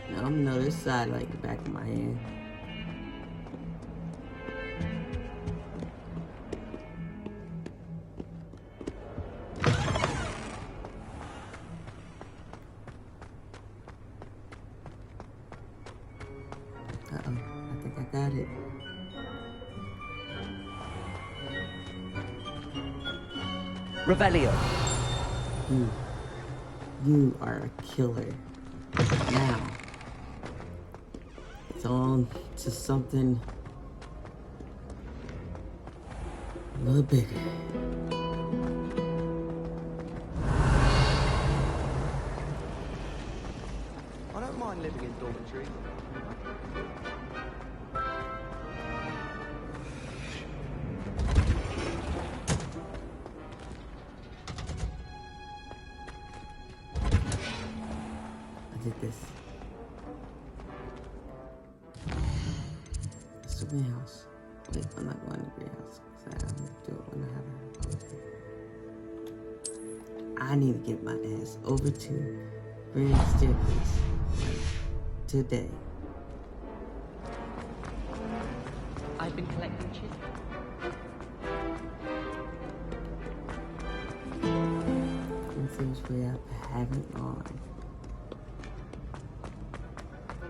Now I'm gonna know this side like the back of my hand. Uh-oh, I think I got it. Revelio! You are a killer. Now, it's on to something a little bigger. I don't mind living in dormitories. I did this. It's the greenhouse. Wait, I'm not going to the greenhouse. I have to do it when I have it. I need to get my ass over to Grand Staircase today. I've been collecting chisels. And see which way I haven't gone.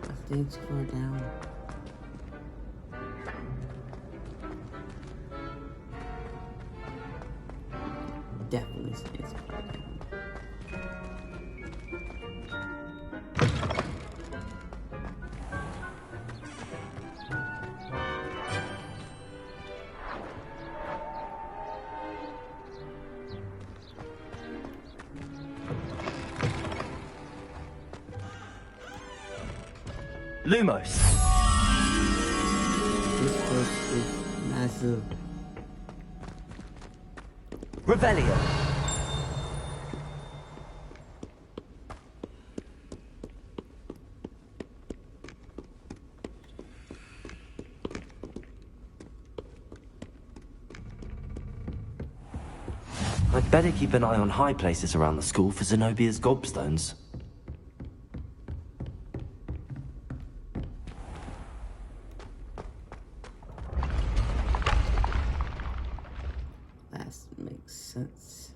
I stayed too far down. Definitely stayed too far down. Lumos! This place is massive. Revelio! I'd better keep an eye on high places around the school for Zenobia's gobstones. That makes sense.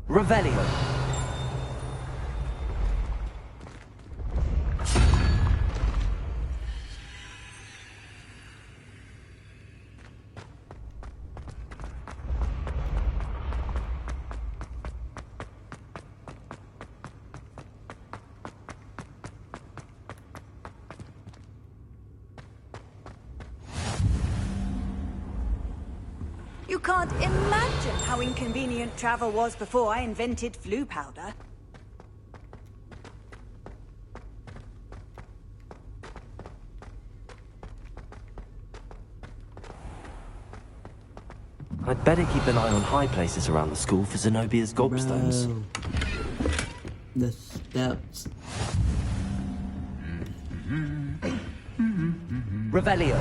Revelio. You can't imagine how inconvenient travel was before I invented flu powder. I'd better keep an eye on high places around the school for Zenobia's gobstones. Bro. The steps. Revelio.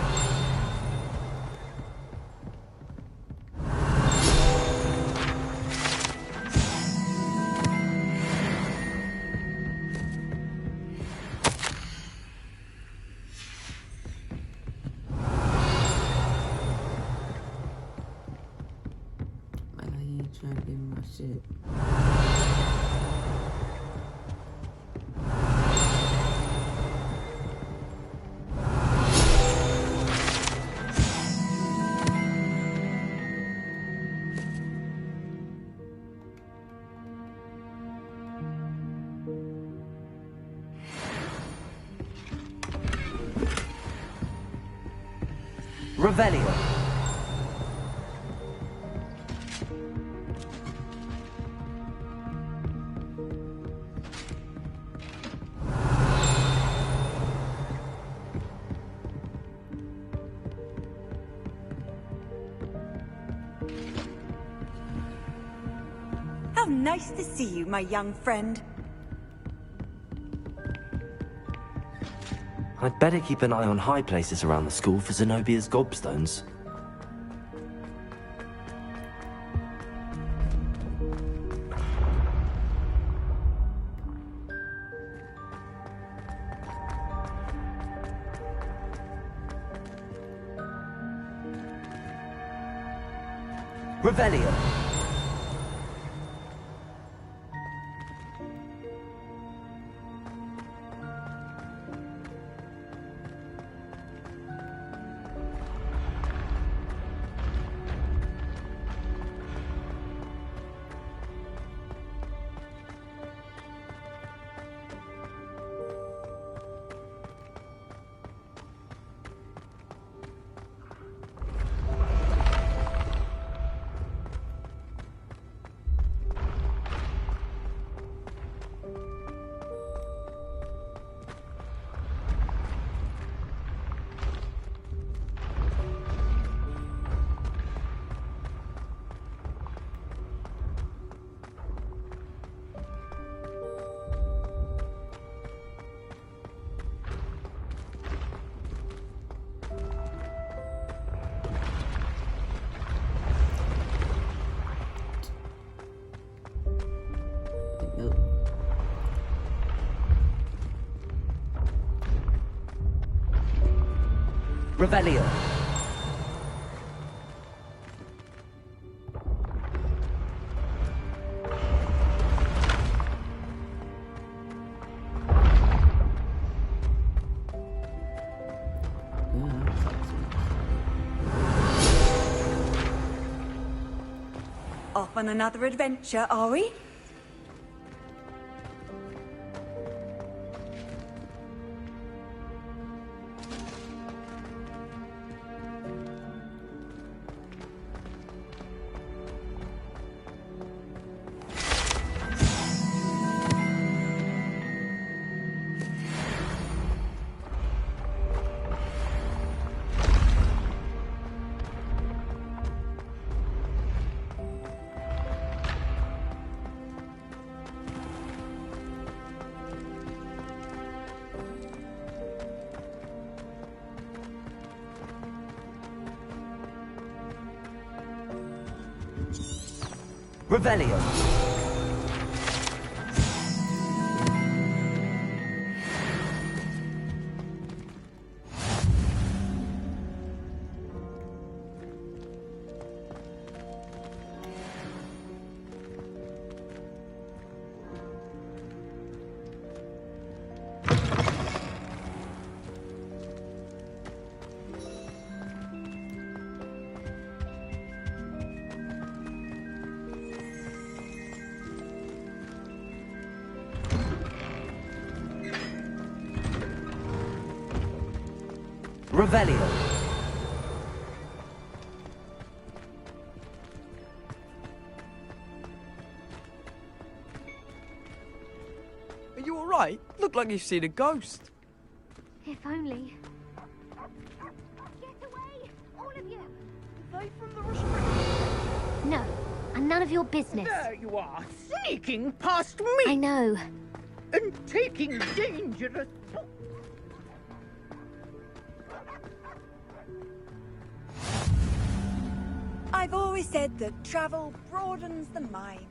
Trying to get my shit. Revelio. How nice to see you, my young friend. I'd better keep an eye on high places around the school for Zenobia's gobstones. Revelio. Revelio. Off on another adventure, are we? Revelio. Revelio. Are you alright? Look like you've seen a ghost. If only. Get away, all of you! Away from the restrictions! No, and none of your business. There you are, sneaking past me! I know. And taking dangerous... I've always said that travel broadens the mind.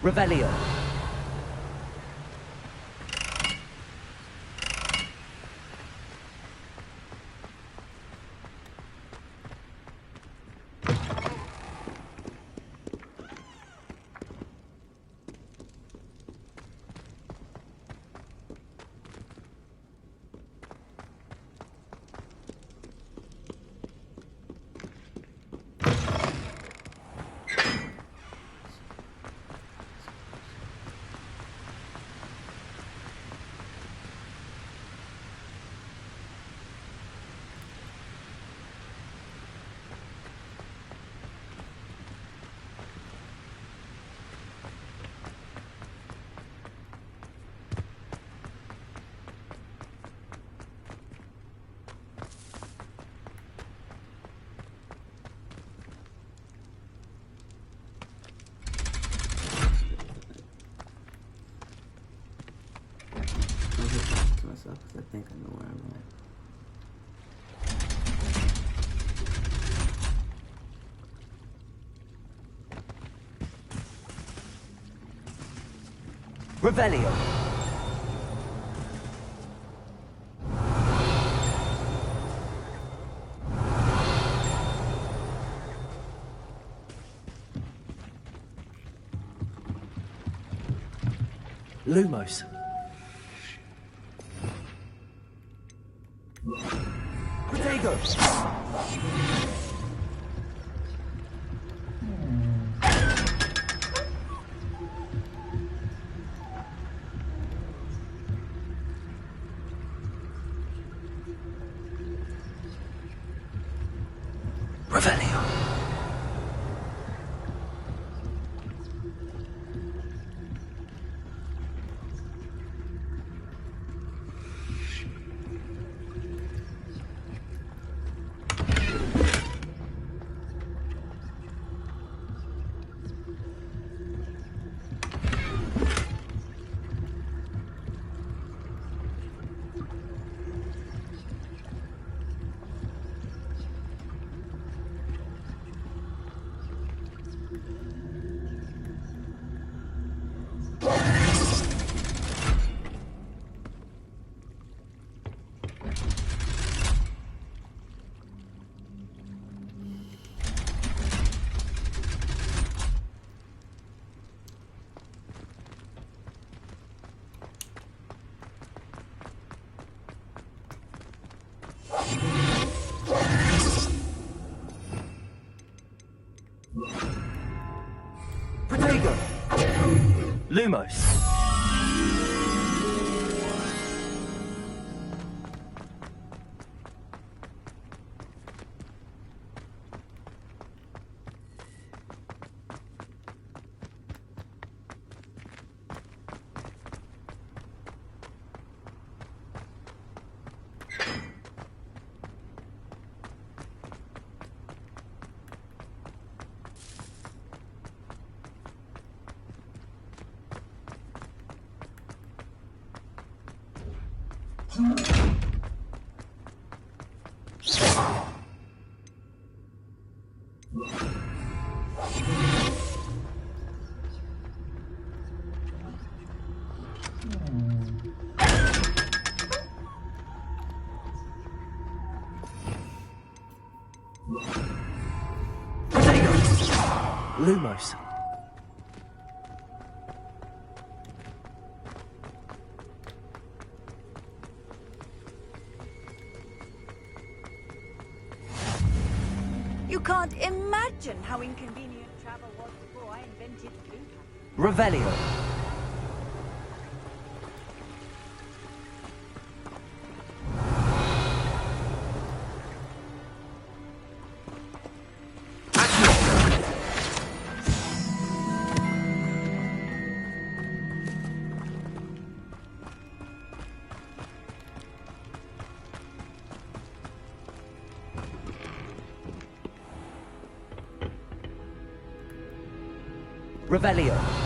Revelio. Myself, 'cause I think I know where I'm at. Revelio. Lumos. Protego. Revelio. Protego! Lumos! Lumos. You can't imagine how inconvenient travel was before I invented blue. Revelio. Revelio.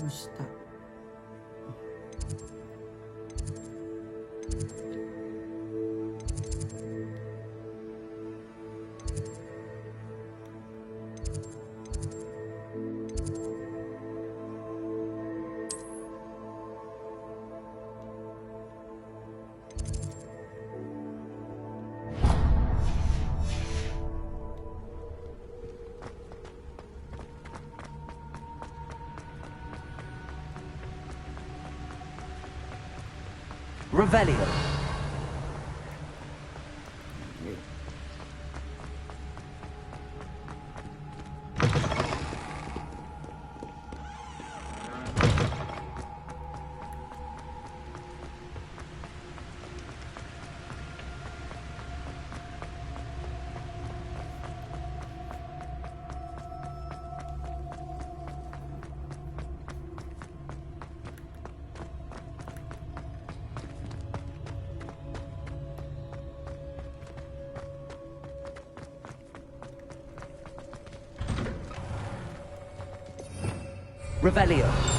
Stop. Revelio. Revelio.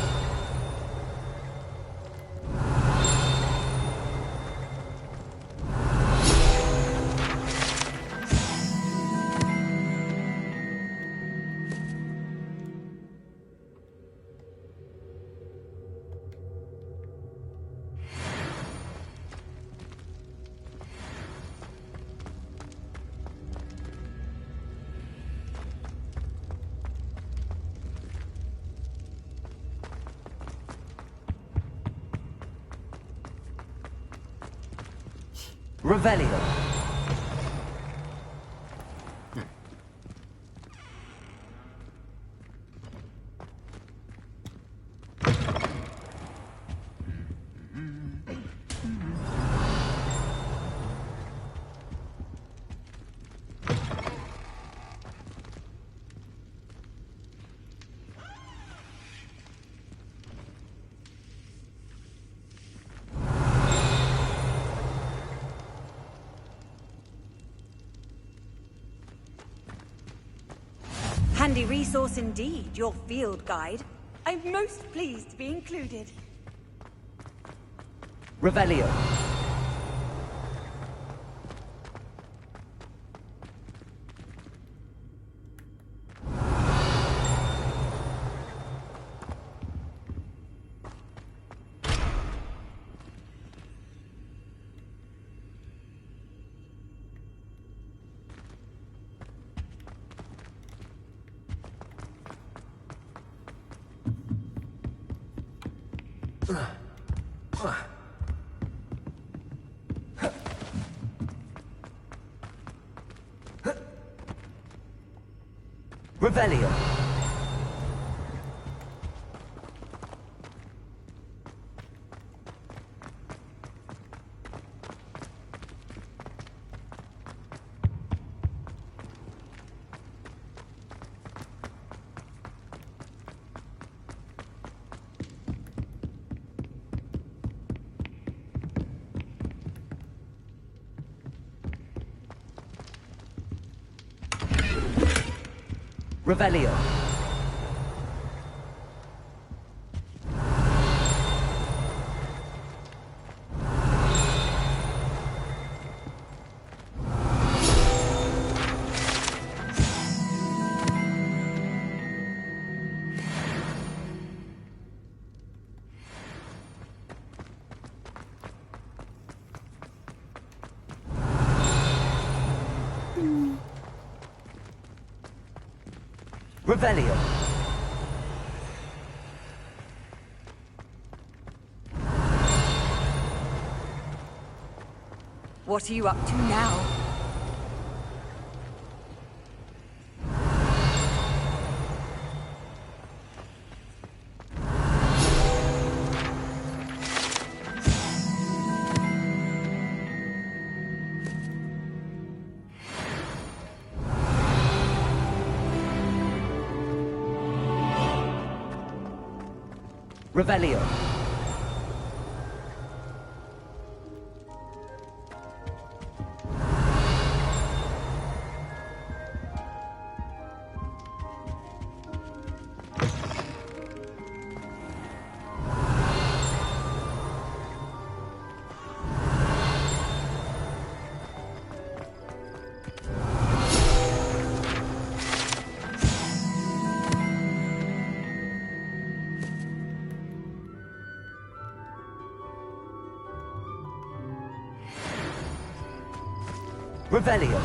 Revelio. handy resource indeed, your field guide. I'm most pleased to be included. Revelio. Revelio. Revelio. Revelio. What are you up to now? Revelio. Revelio.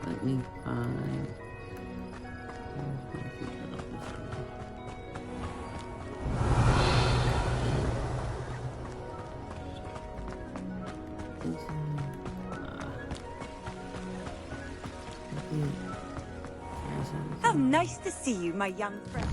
Let me find. How nice to see you, my young friend.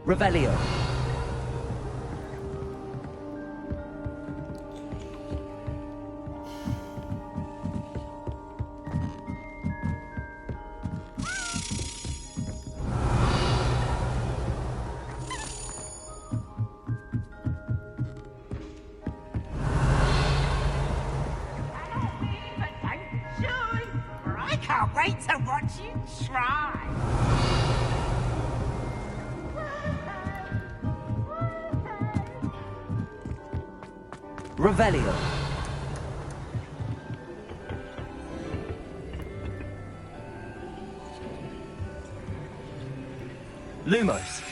Revelio. I can't wait to watch you try. Revelio. Lumos.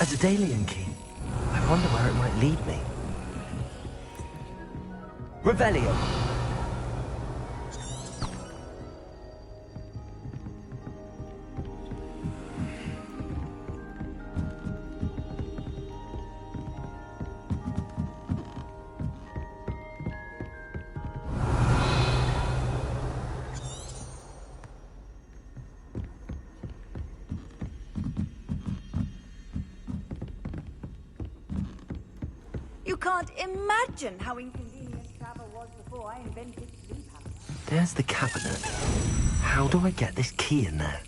Daedalian key. I wonder where it might lead me. Revelio. You can't imagine how inconvenient travel was before I invented sleep habits. There's the cabinet. How do I get this key in there?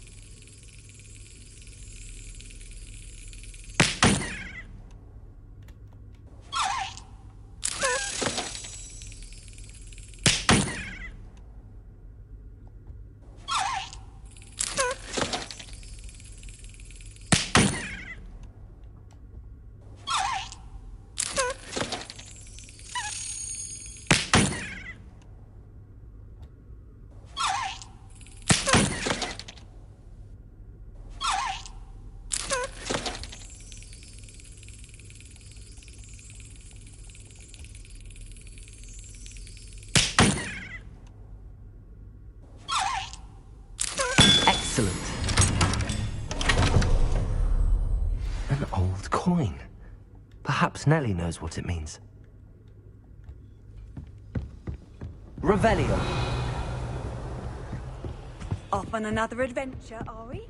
Excellent. An old coin. Perhaps Nellie knows what it means. Revelio. Off on another adventure, are we?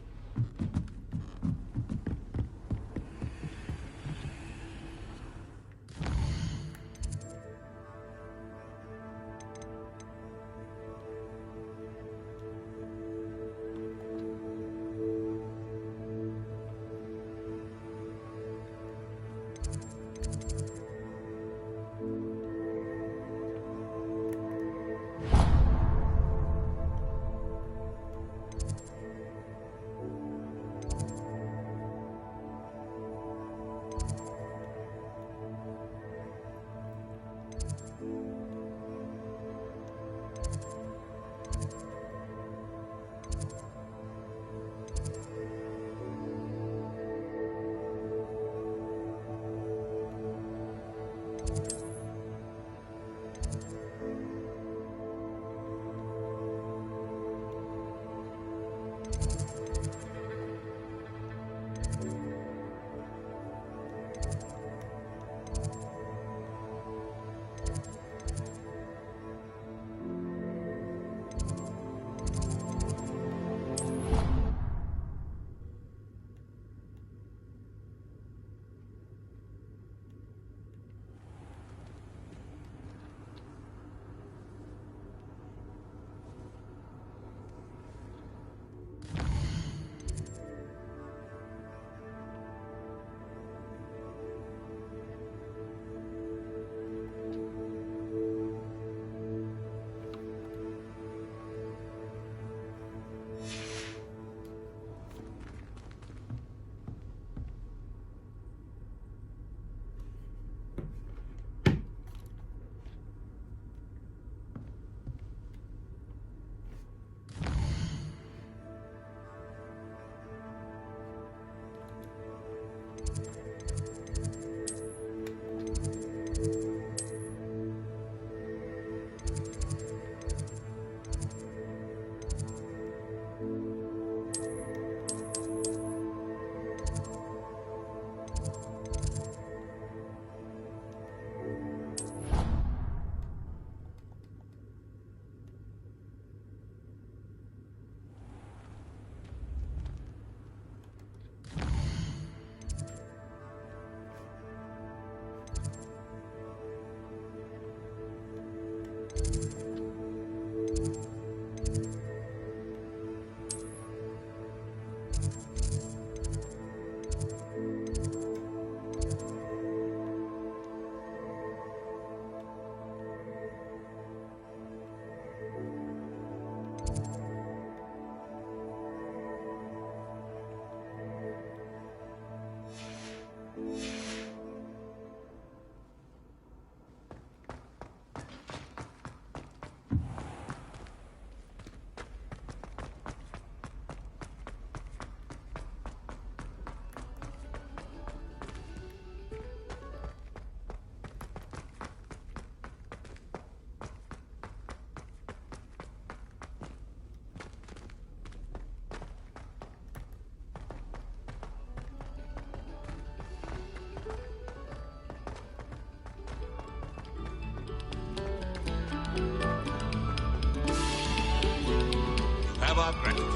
our gratitude.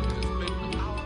It's been our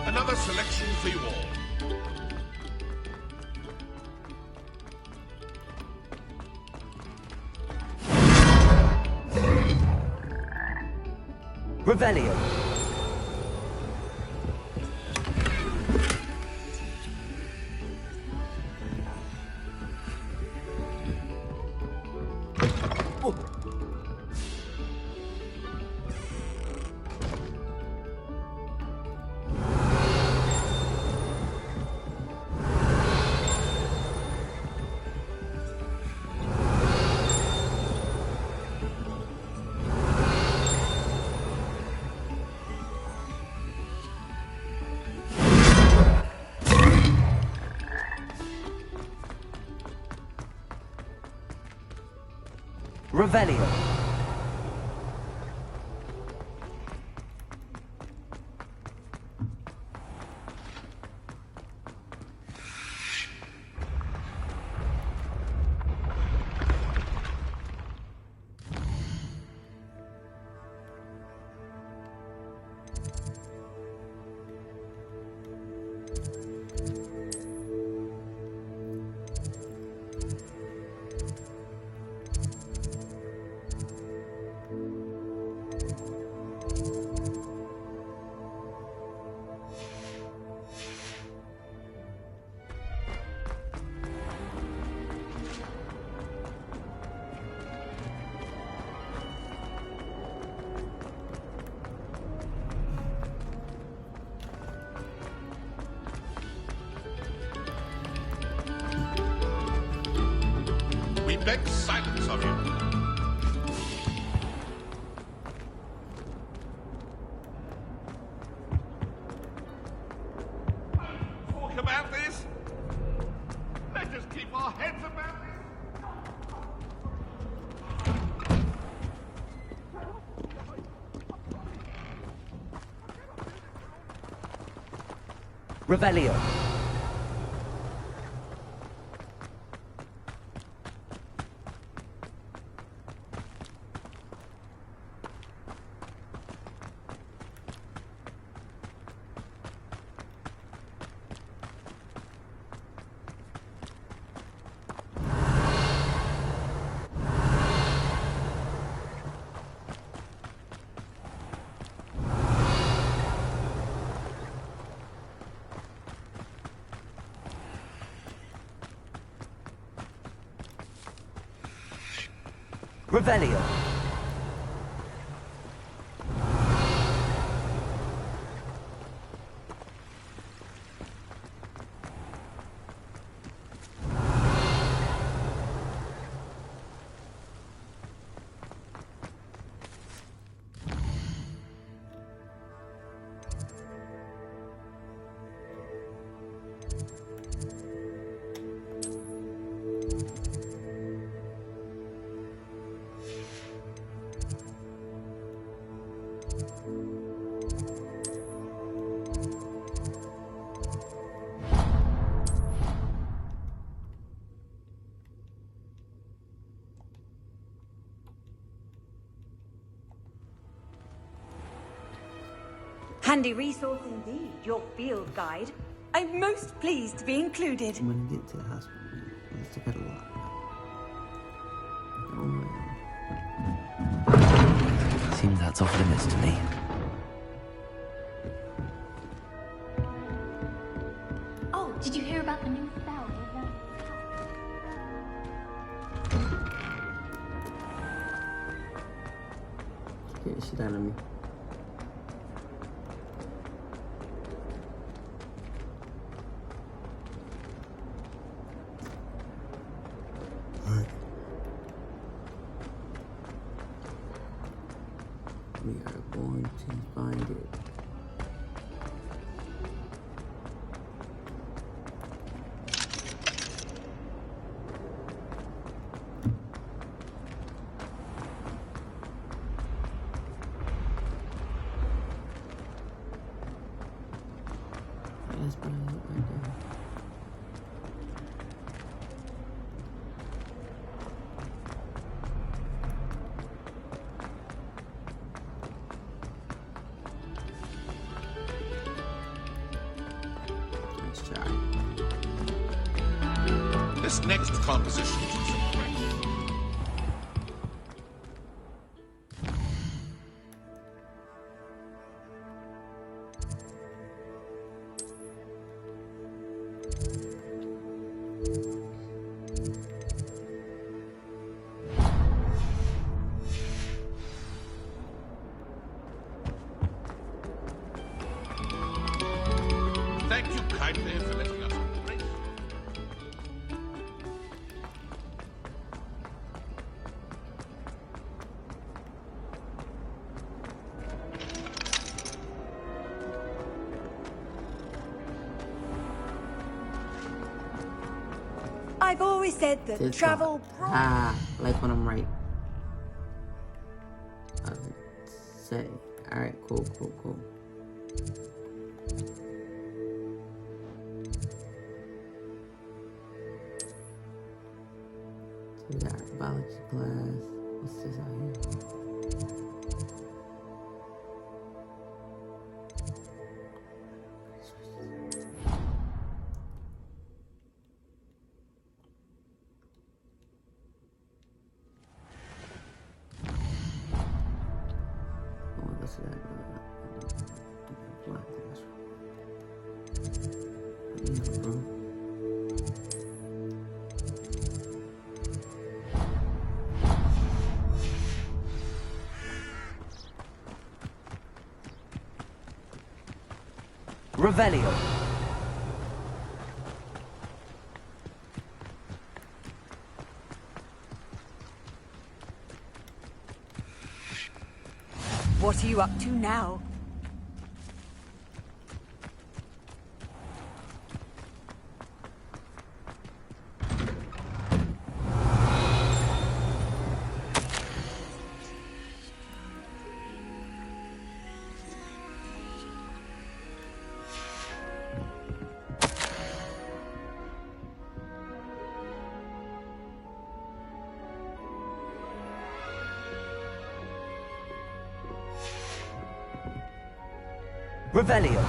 Another selection for you all. Revelio. Revelio. We beg silence of you. Talk about this? Let us keep our heads about Revelio. Revelio. Handy resource indeed, your field guide. I'm most pleased to be included. I'm gonna get to the hospital. Let's look at a lot. Seems that's off limits to me. Oh, did you hear about the new spell? Get the shit out of me. We are going to find it. That's probably it right there. Let's try. This next composition is Thank you kindly for letting us embrace. I've always said that This travel... one. Ah, like when I'm right. I would say. Alright, cool. So we got biology class. What's this out here? Revelio. What are you up to now? Revelio.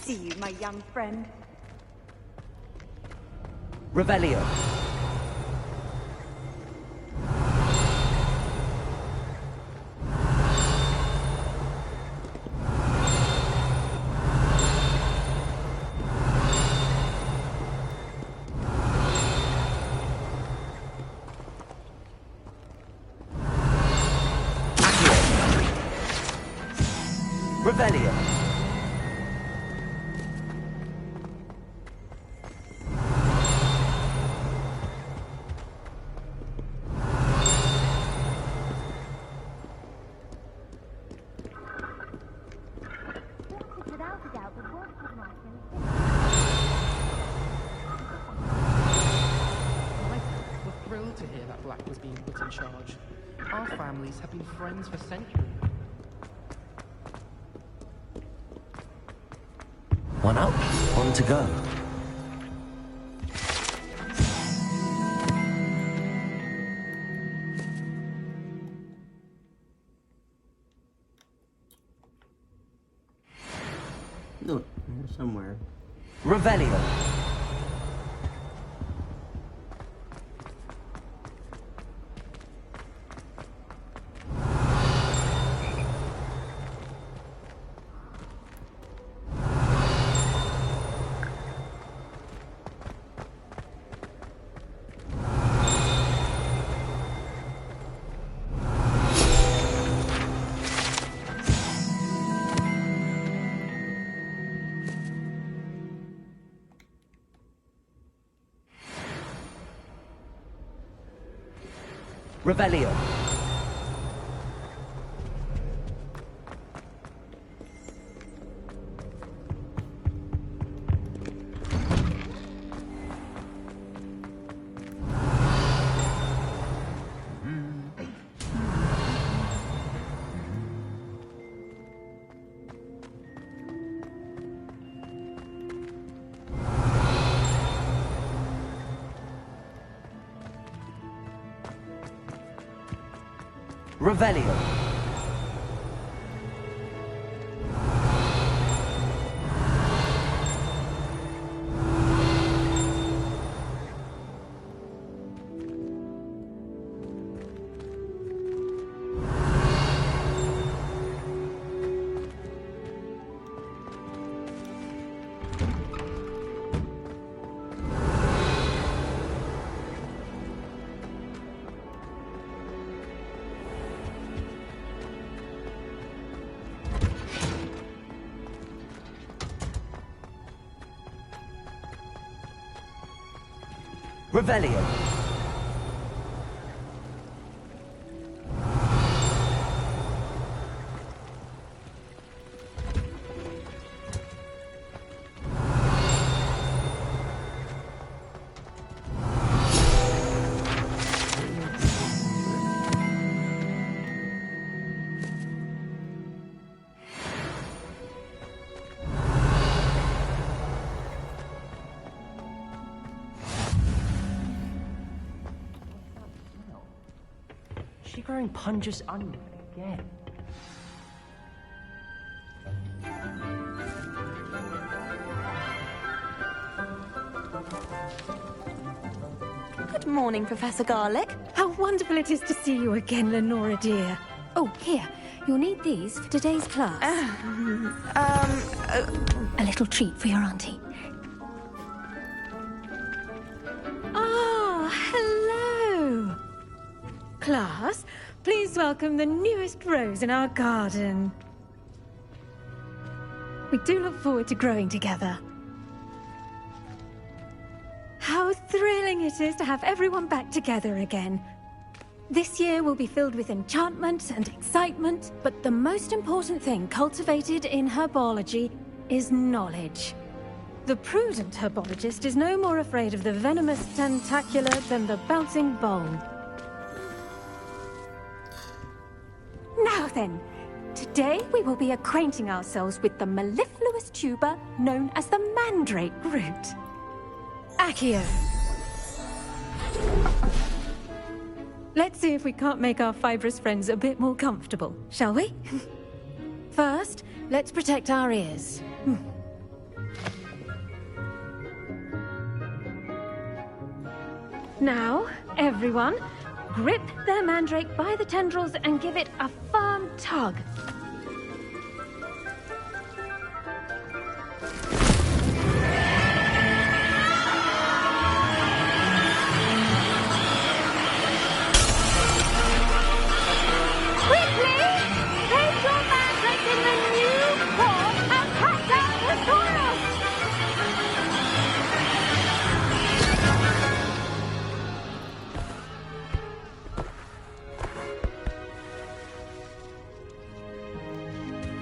see you, my young friend. Revelio. Revelio. Without a doubt, the worst headmaster. We're thrilled to hear that Black was being put in charge. Our families have been friends for centuries. One up, one to go. No, somewhere. Revelio. Revelio. Revelio. Revelio. She growing punges onion again. Good morning, Professor Garlic. How wonderful it is to see you again, Lenora dear. Oh, here. You'll need these for today's class. A little treat for your auntie. Ah, hello. Class, please welcome the newest rose in our garden. We do look forward to growing together. How thrilling it is to have everyone back together again. This year will be filled with enchantment and excitement, but the most important thing cultivated in herbology is knowledge. The prudent herbologist is no more afraid of the venomous tentacula than the bouncing bowl. Now then, today we will be acquainting ourselves with the mellifluous tuber known as the mandrake root. Accio. Let's see if we can't make our fibrous friends a bit more comfortable, shall we? First, let's protect our ears. Now, everyone, grip their mandrake by the tendrils and give it a firm tug.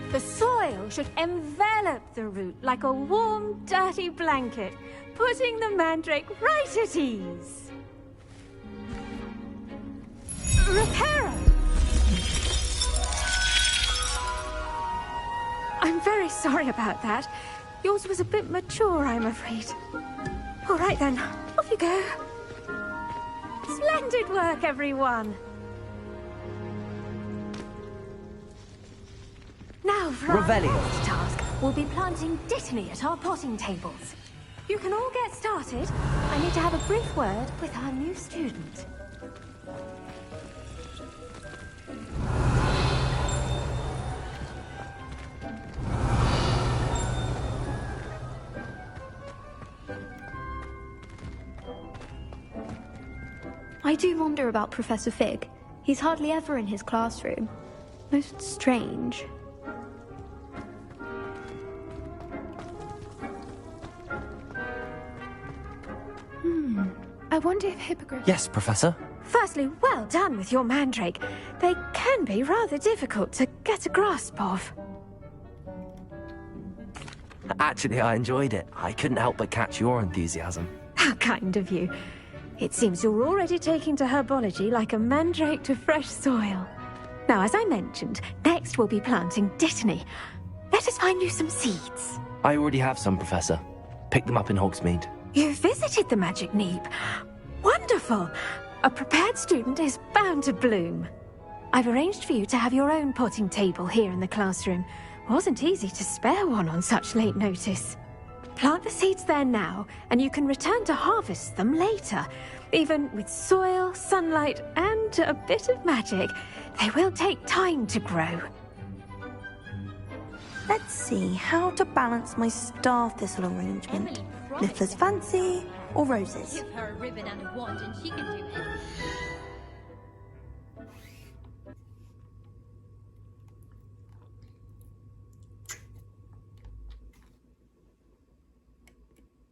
The soil should envelop the root like a warm, dirty blanket, putting the mandrake right at ease. Reparo! I'm very sorry about that. Yours was a bit mature, I'm afraid. All right then, off you go. Splendid work, everyone. Now for our first task, we'll be planting Dittany at our potting tables. You can all get started. I need to have a brief word with our new student. I do wonder about Professor Fig. He's hardly ever in his classroom. Most strange. I wonder if hippogriffs... Yes, Professor? Firstly, well done with your mandrake. They can be rather difficult to get a grasp of. Actually, I enjoyed it. I couldn't help but catch your enthusiasm. How kind of you. It seems you're already taking to herbology like a mandrake to fresh soil. Now, as I mentioned, next we'll be planting Dittany. Let us find you some seeds. I already have some, Professor. Picked them up in Hogsmeade. You visited the Magic Neep. Wonderful! A prepared student is bound to bloom. I've arranged for you to have your own potting table here in the classroom. Wasn't easy to spare one on such late notice. Plant the seeds there now, and you can return to harvest them later. Even with soil, sunlight, and a bit of magic, they will take time to grow. Let's see how to balance my star thistle arrangement. Niffler's fancy or roses? Give her a ribbon and a wand and she can do it.